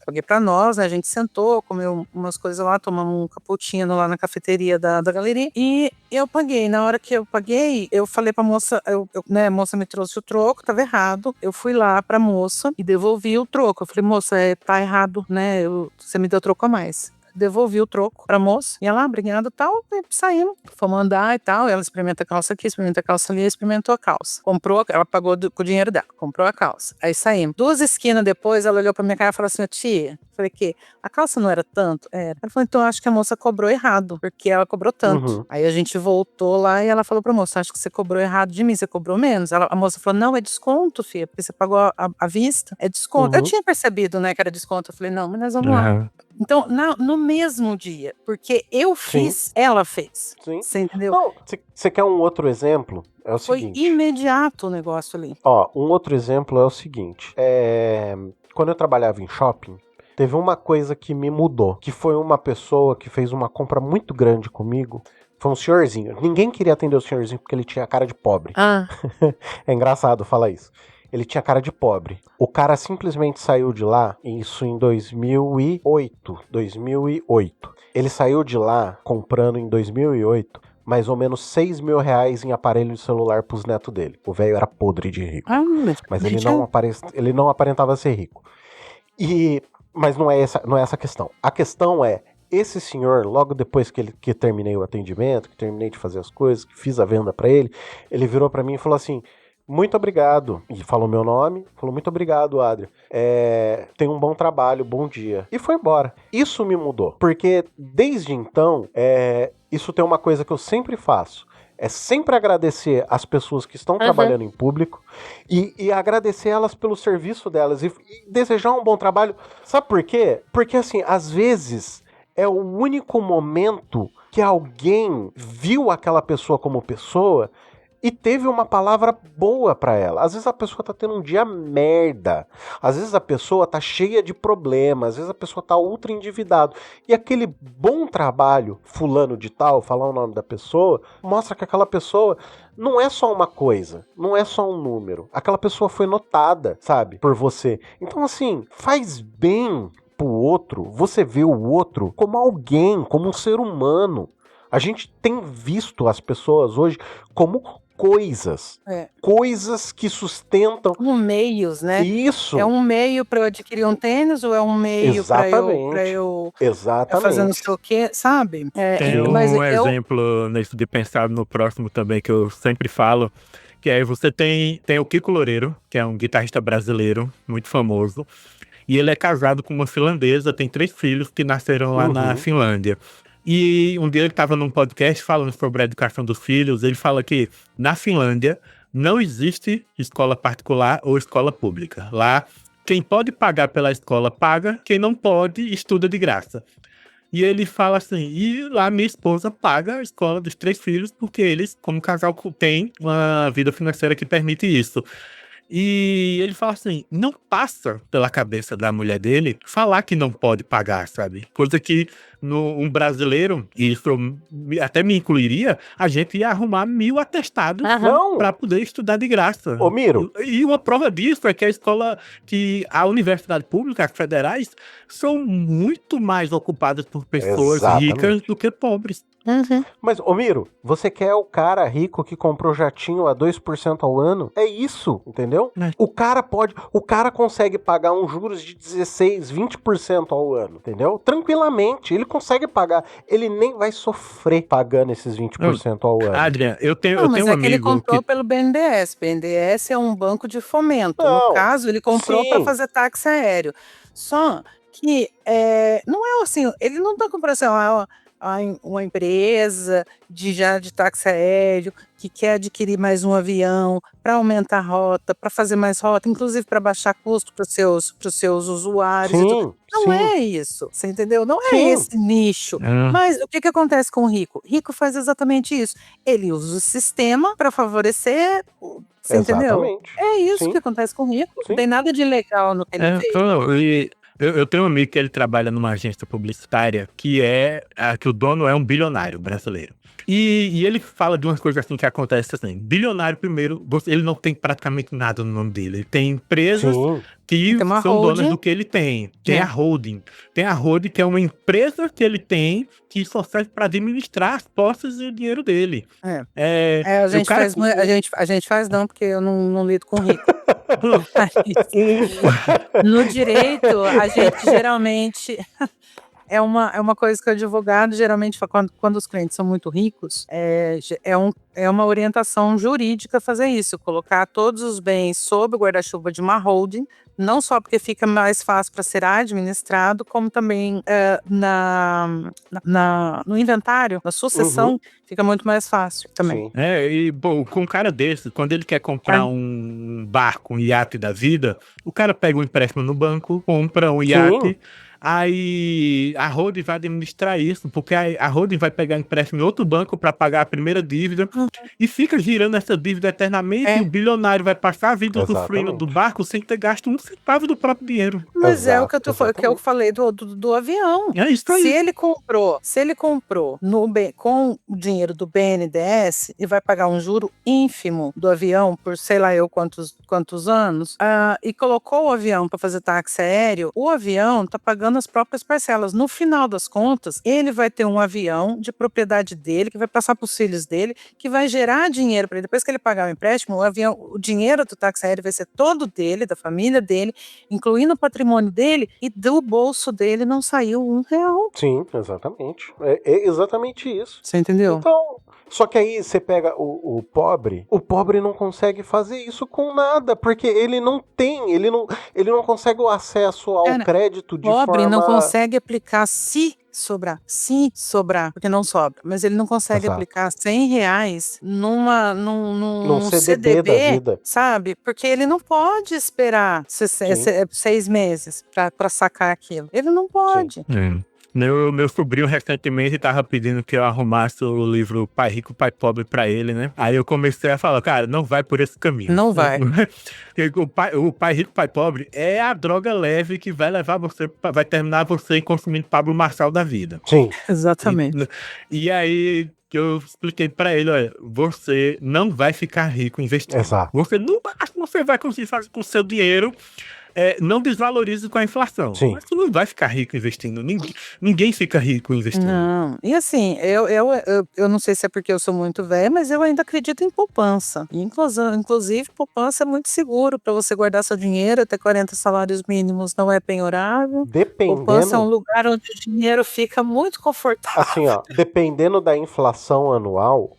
paguei pra nós, né? A gente sentou, comeu umas coisas lá, tomamos um cappuccino lá na cafeteria da galeria. E eu paguei. Na hora que eu paguei, eu falei pra moça, a moça me trouxe o troco, tava errado. Eu fui lá pra moça e devolvi o troco. Eu falei, moça, tá errado, né? Você me deu troco a mais. devolvi o troco pra moça. E ela, obrigada e tal, e saímos. Fomos andar e tal, ela experimenta a calça aqui, experimenta a calça ali, experimentou a calça. Comprou, ela pagou com o dinheiro dela, comprou a calça. Aí saímos. 2 esquinas depois, ela olhou pra minha cara e falou assim, tia, falei que a calça não era tanto? Era. Ela falou, então acho que a moça cobrou errado, porque ela cobrou tanto. Aí a gente voltou lá e ela falou pra moça, acho que você cobrou errado de mim, você cobrou menos. A moça falou, não, é desconto, filha, porque você pagou à vista, é desconto. Eu tinha percebido, né, que era desconto. Eu falei, não, mas nós vamos lá. Então, no mesmo dia, porque eu fiz, ela fez. Sim. Você entendeu? Não, você quer um outro exemplo? É o Foi seguinte. imediato o negócio ali. Ó, um outro exemplo é o seguinte. Quando eu trabalhava em shopping, teve uma coisa que me mudou, que foi uma pessoa que fez uma compra muito grande comigo. Foi um senhorzinho. Ninguém queria atender o senhorzinho porque ele tinha cara de pobre. É engraçado falar isso. Ele tinha cara de pobre. O cara simplesmente saiu de lá, isso em 2008. Ele saiu de lá comprando em 2008 mais ou menos 6 mil reais em aparelho de celular pros netos dele. O velho era podre de rico. Mas ele não aparentava ser rico. Mas não é essa a questão. A questão é, esse senhor, logo depois que terminei o atendimento, que terminei de fazer as coisas, que fiz a venda pra ele, ele virou pra mim e falou assim, muito obrigado, e falou meu nome, falou muito obrigado, Adria, tem um bom trabalho, bom dia, e foi embora. Isso me mudou, porque desde então, isso tem uma coisa que eu sempre faço, é sempre agradecer as pessoas que estão trabalhando em público e agradecer elas pelo serviço delas e desejar um bom trabalho. Sabe por quê? Porque assim, às vezes é o único momento que alguém viu aquela pessoa como pessoa e teve uma palavra boa pra ela. Às vezes a pessoa tá tendo um dia merda. Às vezes a pessoa tá cheia de problemas. Às vezes a pessoa tá ultra endividado. E aquele bom trabalho, fulano de tal, falar o nome da pessoa, mostra que aquela pessoa não é só uma coisa. Não é só um número. Aquela pessoa foi notada, sabe? Por você. Então assim, faz bem pro outro. Você vê o outro como alguém, como um ser humano. A gente tem visto as pessoas hoje como coisas. Coisas que sustentam. Meios, né? Isso. É um meio para eu adquirir um tênis ou é um meio para eu fazer não sei o quê, sabe? Tem um exemplo nesse de pensar no próximo também que eu sempre falo, que é você tem o Kiko Loureiro, que é um guitarrista brasileiro muito famoso, e ele é casado com uma finlandesa, tem 3 filhos que nasceram lá na Finlândia. E um dia ele estava num podcast falando sobre a educação dos filhos. Ele fala que na Finlândia não existe escola particular ou escola pública. Lá, quem pode pagar pela escola paga, quem não pode estuda de graça. E ele fala assim, e lá minha esposa paga a escola dos 3 filhos porque eles, como casal, têm uma vida financeira que permite isso. E ele fala assim, não passa pela cabeça da mulher dele falar que não pode pagar, sabe? Coisa que um brasileiro, e isso até me incluiria, a gente ia arrumar 1000 atestados para poder estudar de graça. Ô, Miro. E uma prova disso é que a universidade pública, as federais, são muito mais ocupadas por pessoas ricas do que pobres. Mas, ô Miro, você quer o cara rico que comprou jatinho a 2% ao ano? É isso, entendeu? O cara consegue pagar uns juros de 16, 20% ao ano, entendeu? Tranquilamente, ele consegue pagar. Ele nem vai sofrer pagando esses 20% ao ano. Adrian, eu tenho um amigo que ele comprou pelo BNDES. BNDES é um banco de fomento. Não, no caso, ele comprou para fazer táxi aéreo. Só que não é assim, ele não tá comprando assim, uma empresa de táxi aéreo que quer adquirir mais um avião para aumentar a rota, para fazer mais rota, inclusive para baixar custo para os seus usuários. Não é isso, você entendeu? Não é esse nicho. Mas o que acontece com o rico? O rico faz exatamente isso. Ele usa o sistema para favorecer. Você entendeu? É isso que acontece com o rico. Não tem nada de legal no que ele fez. Eu tenho um amigo que ele trabalha numa agência publicitária que o dono é um bilionário brasileiro. E ele fala de umas coisas assim que acontecem assim. Bilionário, primeiro, ele não tem praticamente nada no nome dele. Ele tem empresas que são donas do que ele tem. Tem a holding. Tem a holding, que é uma empresa que ele tem que só serve para administrar as posses e o dinheiro dele. A gente faz não, porque eu não lido com rico. No direito, a gente geralmente é uma coisa que o advogado geralmente fala, quando os clientes são muito ricos, é uma orientação jurídica fazer isso, colocar todos os bens sob o guarda-chuva de uma holding, não só porque fica mais fácil para ser administrado, como também no inventário, na sucessão, fica muito mais fácil também. Sim. E, bom, com um cara desse, quando ele quer comprar um barco, um iate da vida, o cara pega um empréstimo no banco, compra um iate, aí a holding vai administrar isso, porque a holding vai pegar empréstimo em outro banco para pagar a primeira dívida e fica girando essa dívida eternamente e o bilionário vai passar a vida usufruindo do barco sem ter gasto um centavo do próprio dinheiro. Mas é o que eu falei do avião. É isso aí. Se ele comprou com o dinheiro do BNDES e vai pagar um juro ínfimo do avião por sei lá eu quantos anos, e colocou o avião para fazer táxi aéreo, o avião tá pagando as próprias parcelas. No final das contas, ele vai ter um avião de propriedade dele, que vai passar para os filhos dele, que vai gerar dinheiro para ele. Depois que ele pagar o empréstimo, o dinheiro do táxi aéreo vai ser todo dele, da família dele, incluindo o patrimônio dele, e do bolso dele não saiu R$1. Sim, exatamente. É exatamente isso. Você entendeu? Então, só que aí você pega o pobre não consegue fazer isso com nada, porque ele não consegue o acesso ao crédito de forma... O pobre não consegue aplicar se sobrar, porque não sobra, mas ele não consegue aplicar R$100 num CDB da vida, sabe? Porque ele não pode esperar 6 meses para sacar aquilo. Ele não pode. Meu sobrinho recentemente tava pedindo que eu arrumasse o livro Pai Rico, Pai Pobre pra ele, né? Aí eu comecei a falar, cara, não vai por esse caminho. Não vai. O Pai Rico, Pai Pobre é a droga leve que vai levar você, vai terminar você consumindo Pablo Marçal da vida. Sim. Exatamente. E aí eu expliquei pra ele, olha, você não vai ficar rico investindo. Exato. Você vai conseguir fazer com o seu dinheiro. Não desvalorize com a inflação. Sim. Mas tu não vai ficar rico investindo. Ninguém fica rico investindo. Não. E assim, eu não sei se é porque eu sou muito velha, mas eu ainda acredito em poupança. Inclusive, poupança é muito seguro para você guardar seu dinheiro, até 40 salários mínimos não é penhorável. Poupança é um lugar onde o dinheiro fica muito confortável. Assim, dependendo da inflação anual,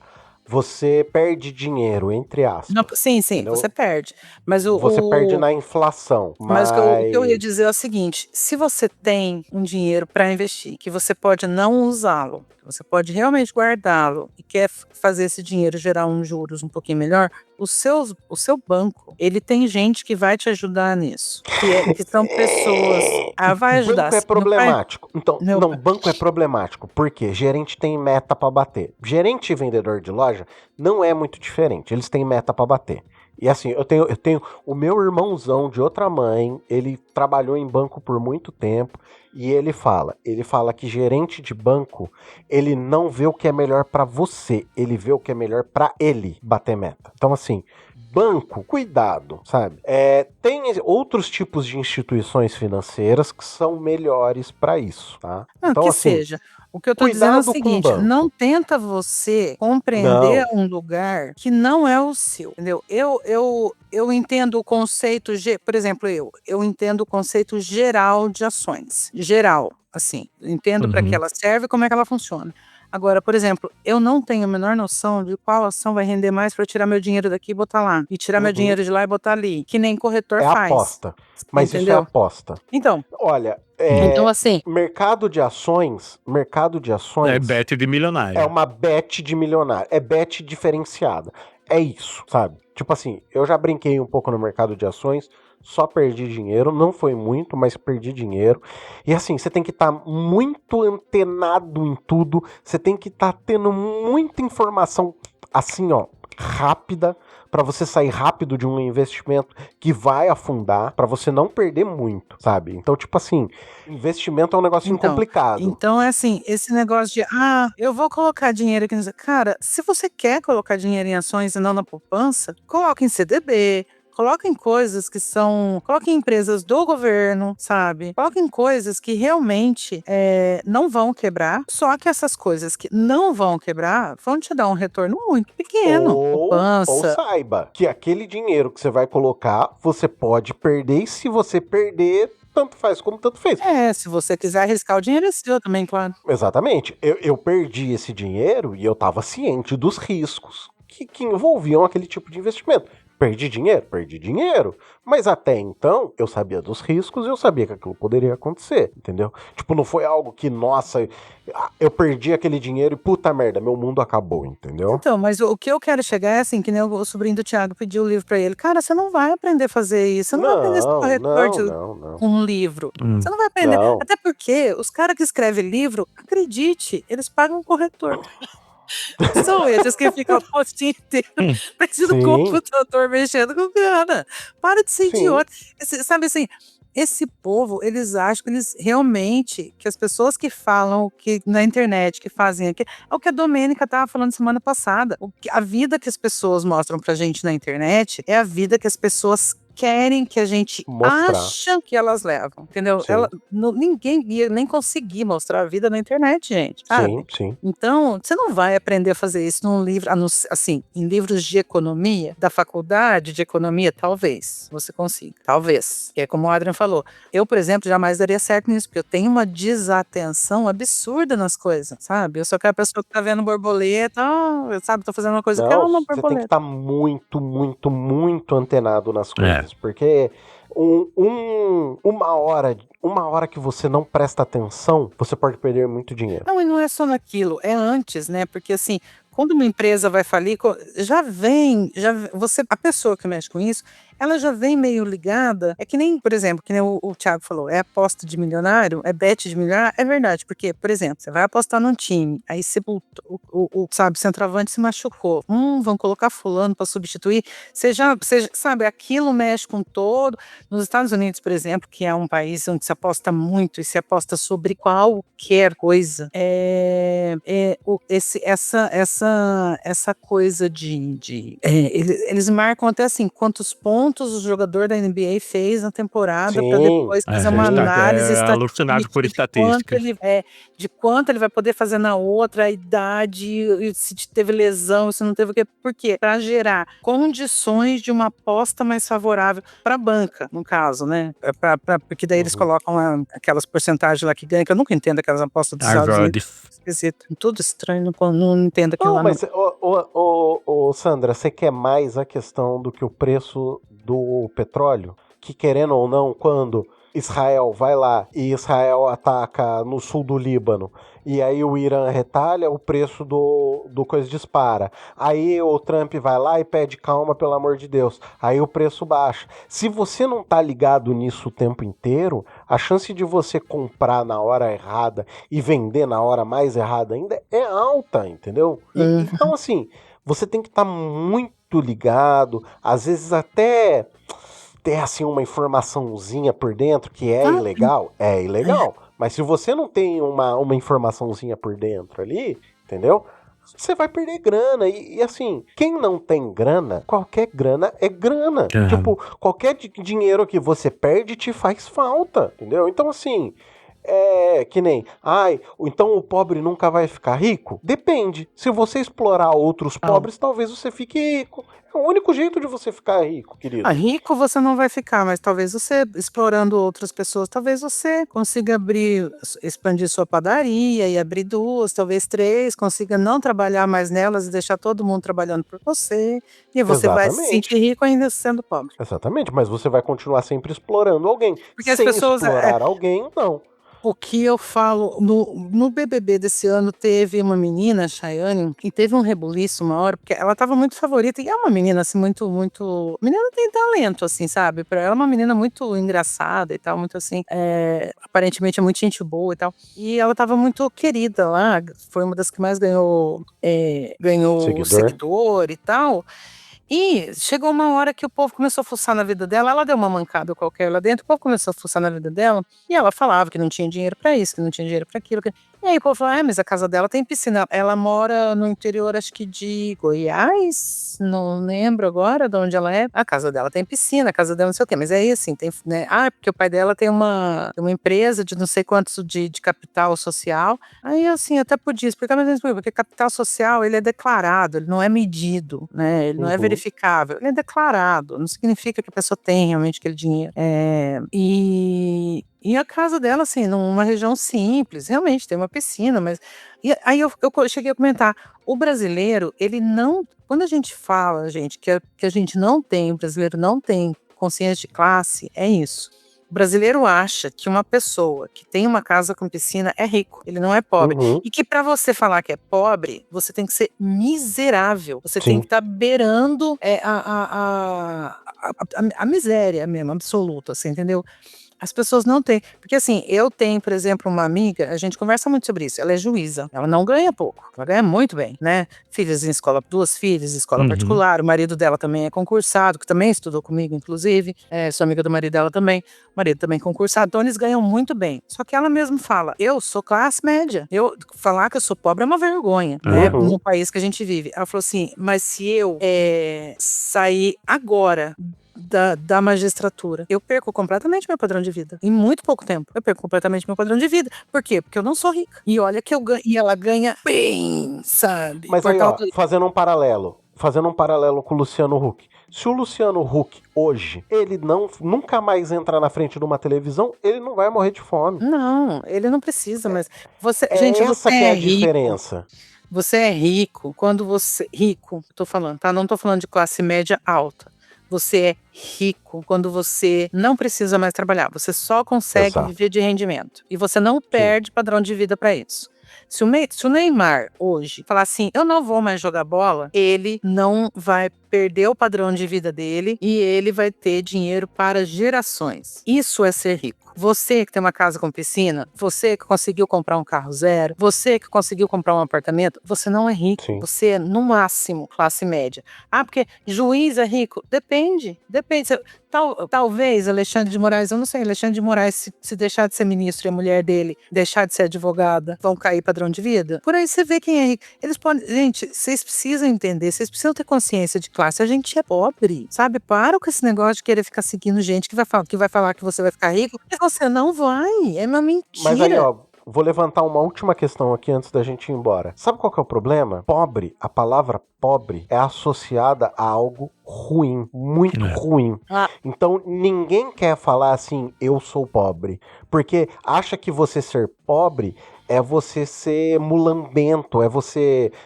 você perde dinheiro, entre aspas. Não, sim, entendeu? Você perde. Mas você perde na inflação. Mas o que eu ia dizer é o seguinte: se você tem um dinheiro para investir, que você pode não usá-lo, você pode realmente guardá-lo e quer fazer esse dinheiro gerar uns juros um pouquinho melhor, o seu banco, ele tem gente que vai te ajudar nisso. Que são pessoas... vai ajudar. Banco é problemático. Banco é problemático. Por quê? Gerente tem meta para bater. Gerente e vendedor de loja não é muito diferente. Eles têm meta para bater. E assim, eu tenho o meu irmãozão de outra mãe, ele trabalhou em banco por muito tempo e ele fala que gerente de banco, ele não vê o que é melhor pra você, ele vê o que é melhor pra ele bater meta. Então assim, banco, cuidado, sabe? Tem outros tipos de instituições financeiras que são melhores pra isso, tá? Então, que assim, seja. O que eu tô dizendo é o seguinte, não tenta você compreender um lugar que não é o seu, entendeu? Eu entendo o conceito, por exemplo, eu entendo o conceito geral de ações. Geral, assim. Entendo para que ela serve e como é que ela funciona. Agora, por exemplo, eu não tenho a menor noção de qual ação vai render mais para eu tirar meu dinheiro daqui e botar lá. E tirar meu dinheiro de lá e botar ali. Que nem corretor faz. Aposta. Mas entendeu? Isso é aposta. Então. Olha, então, assim, mercado de ações é bet de milionário. É uma bet de milionário. É bet diferenciada. É isso, sabe? Tipo assim, eu já brinquei um pouco no mercado de ações, só perdi dinheiro, não foi muito, mas perdi dinheiro. E assim, você tem que estar muito antenado em tudo, você tem que estar tendo muita informação assim, rápida, para você sair rápido de um investimento que vai afundar, para você não perder muito, sabe? Então, tipo assim, investimento é um negocinho complicado. Então, é assim, esse negócio de, eu vou colocar dinheiro aqui. Cara, se você quer colocar dinheiro em ações e não na poupança, coloca em CDB, coloca em coisas que são... Coloca em empresas do governo, sabe? Coloca em coisas que realmente não vão quebrar. Só que essas coisas que não vão quebrar vão te dar um retorno muito pequeno. Ou Poupança. saiba que aquele dinheiro que você vai colocar, você pode perder, e se você perder, tanto faz como tanto fez. Se você quiser arriscar o dinheiro, é seu também, claro. Exatamente. Eu perdi esse dinheiro e eu estava ciente dos riscos que envolviam aquele tipo de investimento. Perdi dinheiro. Mas até então, eu sabia dos riscos e eu sabia que aquilo poderia acontecer, entendeu? Tipo, não foi algo que, nossa, eu perdi aquele dinheiro e puta merda, meu mundo acabou, entendeu? Então, mas o que eu quero chegar é assim, que nem o sobrinho do Thiago pediu o livro pra ele. Cara, você não vai aprender a fazer isso. Você não vai aprender a ser corretor com um livro. Você não vai aprender. Não. Até porque os caras que escrevem livro, acredite, eles pagam um corretor. São eles que ficam o postinho inteiro preso no computador mexendo com grana. Para de ser idiota. Sabe assim, esse povo, eles acham que eles realmente, que as pessoas que falam que na internet, que fazem aqui, é o que a Domênica estava falando semana passada. A vida que as pessoas mostram pra gente na internet é a vida que as pessoas querem que a gente acha que elas levam, entendeu? Ninguém ia nem conseguir mostrar a vida na internet, gente, sabe? Sim. Então, você não vai aprender a fazer isso num livro, assim, em livros de economia, da faculdade de economia, talvez você consiga, talvez. Que é como o Adrian falou, eu, por exemplo, jamais daria certo nisso, porque eu tenho uma desatenção absurda nas coisas, sabe? Eu sou aquela pessoa que tá vendo borboleta, sabe? Tô fazendo uma coisa que é uma borboleta. Você tem que estar muito, muito, muito antenado nas coisas. Porque uma hora que você não presta atenção, você pode perder muito dinheiro. Não, e não é só naquilo, é antes, né? Porque assim, quando uma empresa vai falir, a pessoa que mexe com isso, ela já vem meio ligada. É que nem, por exemplo, que nem o Thiago falou, é aposta de milionário, é bet de milionário, é verdade, porque, por exemplo, você vai apostar num time, aí o centroavante se machucou, vão colocar fulano para substituir, você sabe, aquilo mexe com todo. Nos Estados Unidos, por exemplo, que é um país onde se aposta muito e se aposta sobre qualquer coisa, essa coisa eles marcam até assim, quantos pontos o jogador da NBA fez na temporada para depois fazer uma análise alucinado por estatística. De quanto ele vai poder fazer na outra, a idade, se teve lesão, se não teve o quê. Por quê? Para gerar condições de uma aposta mais favorável para a banca, no caso, né? Porque daí eles colocam aquelas porcentagens lá que ganham, que eu nunca entendo aquelas apostas dos Estados Unidos. Esquisito. Tudo estranho, não entendo aquilo lá. Mas, Sandra, você quer mais a questão do que o preço do petróleo? Que, querendo ou não, quando Israel vai lá e Israel ataca no sul do Líbano, e aí o Irã retalha, o preço do coisa dispara. Aí o Trump vai lá e pede calma, pelo amor de Deus. Aí o preço baixa. Se você não tá ligado nisso o tempo inteiro, a chance de você comprar na hora errada e vender na hora mais errada ainda é alta, entendeu? Então, assim, você tem que estar muito ligado, às vezes até ter assim uma informaçãozinha por dentro que é ilegal, mas se você não tem uma informaçãozinha por dentro ali, entendeu? Você vai perder grana, e assim, quem não tem grana, qualquer grana é grana. Tipo, qualquer dinheiro que você perde te faz falta, entendeu? Então assim, que nem, então o pobre nunca vai ficar rico? Depende. Se você explorar outros pobres, talvez você fique rico. É o único jeito de você ficar rico, querido. Rico você não vai ficar, mas talvez você, explorando outras pessoas, talvez você consiga expandir sua padaria e abrir 2, talvez 3, consiga não trabalhar mais nelas e deixar todo mundo trabalhando por você. E você vai se sentir rico ainda sendo pobre. Exatamente, mas você vai continuar sempre explorando alguém. Porque sem as pessoas explorar alguém, não. O que eu falo, no BBB desse ano teve uma menina, Chayane, que teve um rebuliço uma hora, porque ela tava muito favorita, e é uma menina assim, muito, muito... A menina tem talento, assim, sabe? Pra ela é uma menina muito engraçada e tal, muito assim, aparentemente é muito gente boa e tal. E ela tava muito querida lá, foi uma das que mais ganhou seguidor e tal. E chegou uma hora que o povo começou a fuçar na vida dela, ela deu uma mancada qualquer lá dentro, o povo começou a fuçar na vida dela, e ela falava que não tinha dinheiro pra isso, que não tinha dinheiro pra aquilo. E aí o povo fala, mas a casa dela tem piscina. Ela mora no interior, acho que de Goiás, não lembro agora de onde ela é. A casa dela tem piscina, a casa dela não sei o quê. Mas aí, assim, tem, né? Porque o pai dela tem uma empresa de não sei quantos de capital social. Aí, assim, até podia explicar, mas porque capital social, ele é declarado, ele não é medido, né? Ele não é verificável, ele é declarado. Não significa que a pessoa tem realmente aquele dinheiro. E a casa dela, assim, numa região simples, realmente tem uma piscina, mas... E aí eu cheguei a comentar, o brasileiro, ele não... Quando a gente fala, gente, que a gente não tem, o brasileiro não tem consciência de classe, é isso. O brasileiro acha que uma pessoa que tem uma casa com piscina é rico, ele não é pobre. E que para você falar que é pobre, você tem que ser miserável. Você tem que estar beirando a miséria mesmo, absoluta, assim, entendeu? As pessoas não têm. Porque assim, eu tenho, por exemplo, uma amiga, a gente conversa muito sobre isso, ela é juíza, ela não ganha pouco, ela ganha muito bem, né? Filhas em escola, 2 filhas em escola particular, o marido dela também é concursado, que também estudou comigo, inclusive, sou amiga do marido dela também, o marido também concursado, então eles ganham muito bem. Só que ela mesma fala, eu sou classe média, falar que eu sou pobre é uma vergonha, né? No país que a gente vive. Ela falou assim, mas se eu sair agora da magistratura, eu perco completamente meu padrão de vida. Em muito pouco tempo, eu perco completamente meu padrão de vida. Por quê? Porque eu não sou rica. E olha que eu ganho, e ela ganha bem, sabe? Mas aí, ó, fazendo um paralelo com o Luciano Huck. Se o Luciano Huck, hoje, ele nunca mais entrar na frente de uma televisão, ele não vai morrer de fome. Não, ele não precisa, mas você... Gente, essa que é a rico. diferença. Você é rico quando você... Rico, tô falando, tá? Não tô falando de classe média alta. Você é rico quando você não precisa mais trabalhar. Você só consegue viver de rendimento. E você não perde padrão de vida para isso. Se o Neymar hoje falar assim, eu não vou mais jogar bola, ele não vai perder o padrão de vida dele e ele vai ter dinheiro para gerações. Isso é ser rico. Você que tem uma casa com piscina, você que conseguiu comprar um carro zero, você que conseguiu comprar um apartamento, você não é rico. Sim. Você é, no máximo, classe média. Porque juiz é rico? Depende. Talvez Alexandre de Moraes, eu não sei, Alexandre de Moraes, se deixar de ser ministro e a mulher dele deixar de ser advogada, vão cair padrão de vida? Por aí você vê quem é rico. Eles podem... Gente, vocês precisam entender, vocês precisam ter consciência de classe. A gente é pobre, sabe? Para com esse negócio de querer ficar seguindo gente que vai falar que você vai ficar rico, porque você não vai. É uma mentira. Mas aí, ó, vou levantar uma última questão aqui antes da gente ir embora. Sabe qual que é o problema? Pobre, a palavra pobre é associada a algo ruim, muito ruim. Então ninguém quer falar assim, eu sou pobre, porque acha que você ser pobre é você ser mulambento,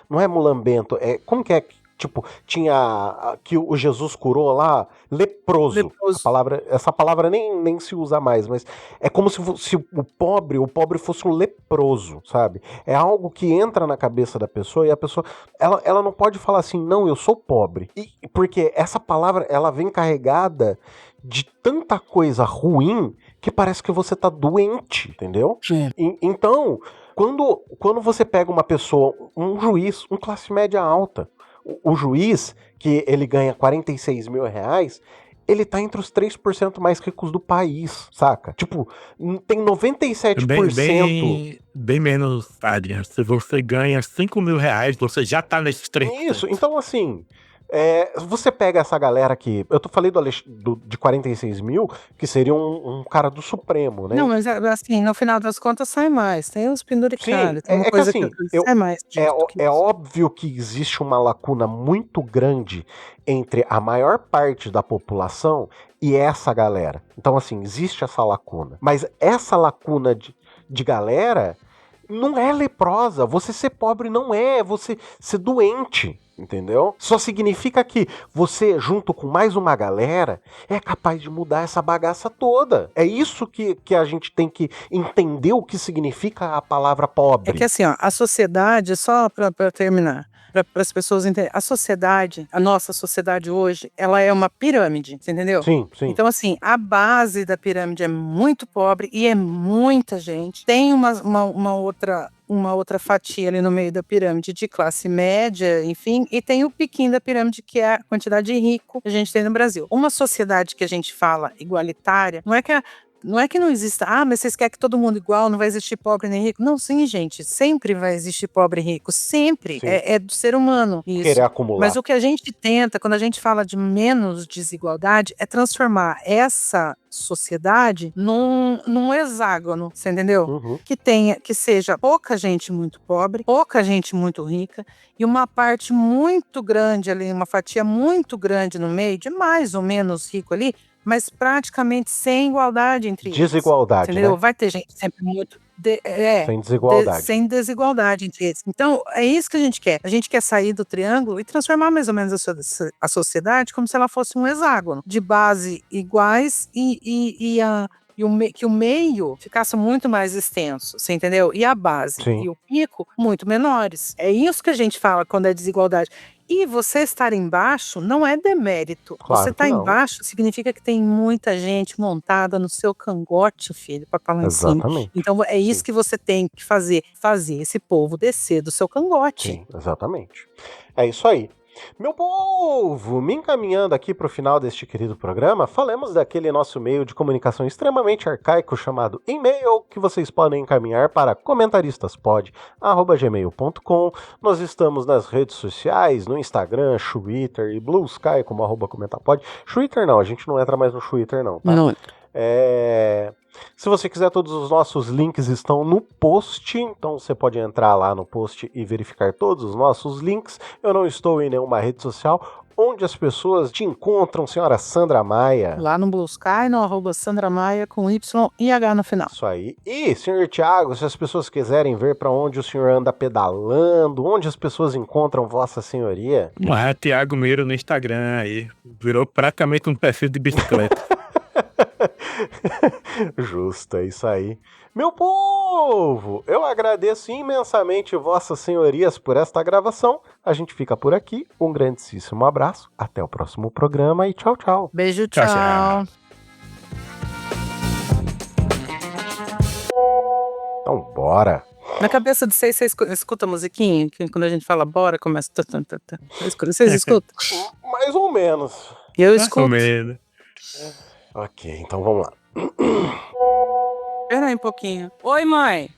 não é mulambento, como que é? Tipo, tinha que o Jesus curou lá, leproso. Essa palavra nem se usa mais, mas é como se o pobre fosse um leproso, sabe? É algo que entra na cabeça da pessoa e a pessoa, ela não pode falar assim, não, eu sou pobre. Porque essa palavra, ela vem carregada de tanta coisa ruim que parece que você tá doente, entendeu? Então, quando você pega uma pessoa, um juiz, um classe média alta, o juiz, que ele ganha 46 mil reais, ele tá entre os 3% mais ricos do país, saca? Tipo, tem 97%... Bem menos, Adrian. Se você ganha 5 mil reais, você já tá nesses 3%. Isso, então assim... você pega essa galera que... Eu falei de 46 mil, que seria um cara do Supremo, né? Não, mas assim, no final das contas sai mais. Tem os penduricalhos, tem uma coisa que sai mais. É óbvio que existe uma lacuna muito grande entre a maior parte da população e essa galera. Então, assim, existe essa lacuna. Mas essa lacuna de galera não é leprosa. Você ser pobre não é você ser doente. Entendeu? Só significa que você, junto com mais uma galera, é capaz de mudar essa bagaça toda. É isso que a gente tem que entender o que significa a palavra pobre. É que assim, ó, a sociedade, só para terminar, para as pessoas entenderem, a nossa sociedade hoje, ela é uma pirâmide, você entendeu? Sim. Então assim, a base da pirâmide é muito pobre e é muita gente. Tem uma outra fatia ali no meio da pirâmide de classe média, enfim, e tem o piquinho da pirâmide, que é a quantidade de rico que a gente tem no Brasil. Uma sociedade que a gente fala igualitária, não é que não é que não exista, mas vocês querem que todo mundo igual, não vai existir pobre nem rico. Não, sim, gente, sempre vai existir pobre e rico, sempre. Sim. É do ser humano isso. Querer acumular. Mas o que a gente tenta, quando a gente fala de menos desigualdade, é transformar essa sociedade num hexágono, você entendeu? Uhum. Que seja pouca gente muito pobre, pouca gente muito rica e uma parte muito grande ali, uma fatia muito grande no meio, de mais ou menos rico ali, mas praticamente sem igualdade entre eles. Desigualdade, Entendeu? né? Vai ter gente sempre muito Sem desigualdade. sem desigualdade entre eles. Então, é isso que a gente quer. A gente quer sair do triângulo e transformar mais ou menos a sociedade como se ela fosse um hexágono, de base iguais que o meio ficasse muito mais extenso, você entendeu? E a base Sim. e o pico muito menores. É isso que a gente fala quando é desigualdade. E você estar embaixo não é demérito. Claro Você que estar não. embaixo significa que tem muita gente montada no seu cangote, filho, para falar em cima. Exatamente. Então é isso Sim. que você tem que fazer esse povo descer do seu cangote. Sim, exatamente. É isso aí. Meu povo, me encaminhando aqui para o final deste querido programa, falemos daquele nosso meio de comunicação extremamente arcaico chamado e-mail, que vocês podem encaminhar para comentaristasPod@gmail.com. Nós estamos nas redes sociais, no Instagram, Twitter e Blue Sky como @comentapod. Twitter não, a gente não entra mais no Twitter não, tá? Não. Se você quiser, todos os nossos links estão no post, então você pode entrar lá no post e verificar todos os nossos links. Eu não estou em nenhuma rede social. Onde as pessoas te encontram, senhora Sandra Maia? Lá no Blue Sky, no @Sandra Maia com Y e H no final. Isso aí. E, senhor Thiago, se as pessoas quiserem ver para onde o senhor anda pedalando, onde as pessoas encontram Vossa Senhoria? Thiago Meiro no Instagram aí. Virou praticamente um perfil de bicicleta. Justo, é isso aí. Meu povo, eu agradeço imensamente Vossas Senhorias por esta gravação. A gente fica por aqui. Um grandíssimo abraço. Até o próximo programa e tchau, tchau. Beijo, Tchau, tchau. Então, bora. Na cabeça de vocês, escuta a musiquinha? Que quando a gente fala bora, começa... Vocês escutam? Mais ou menos. Eu Mais ou escuto. menos. Ok, então vamos lá. Espera aí um pouquinho. Oi, mãe.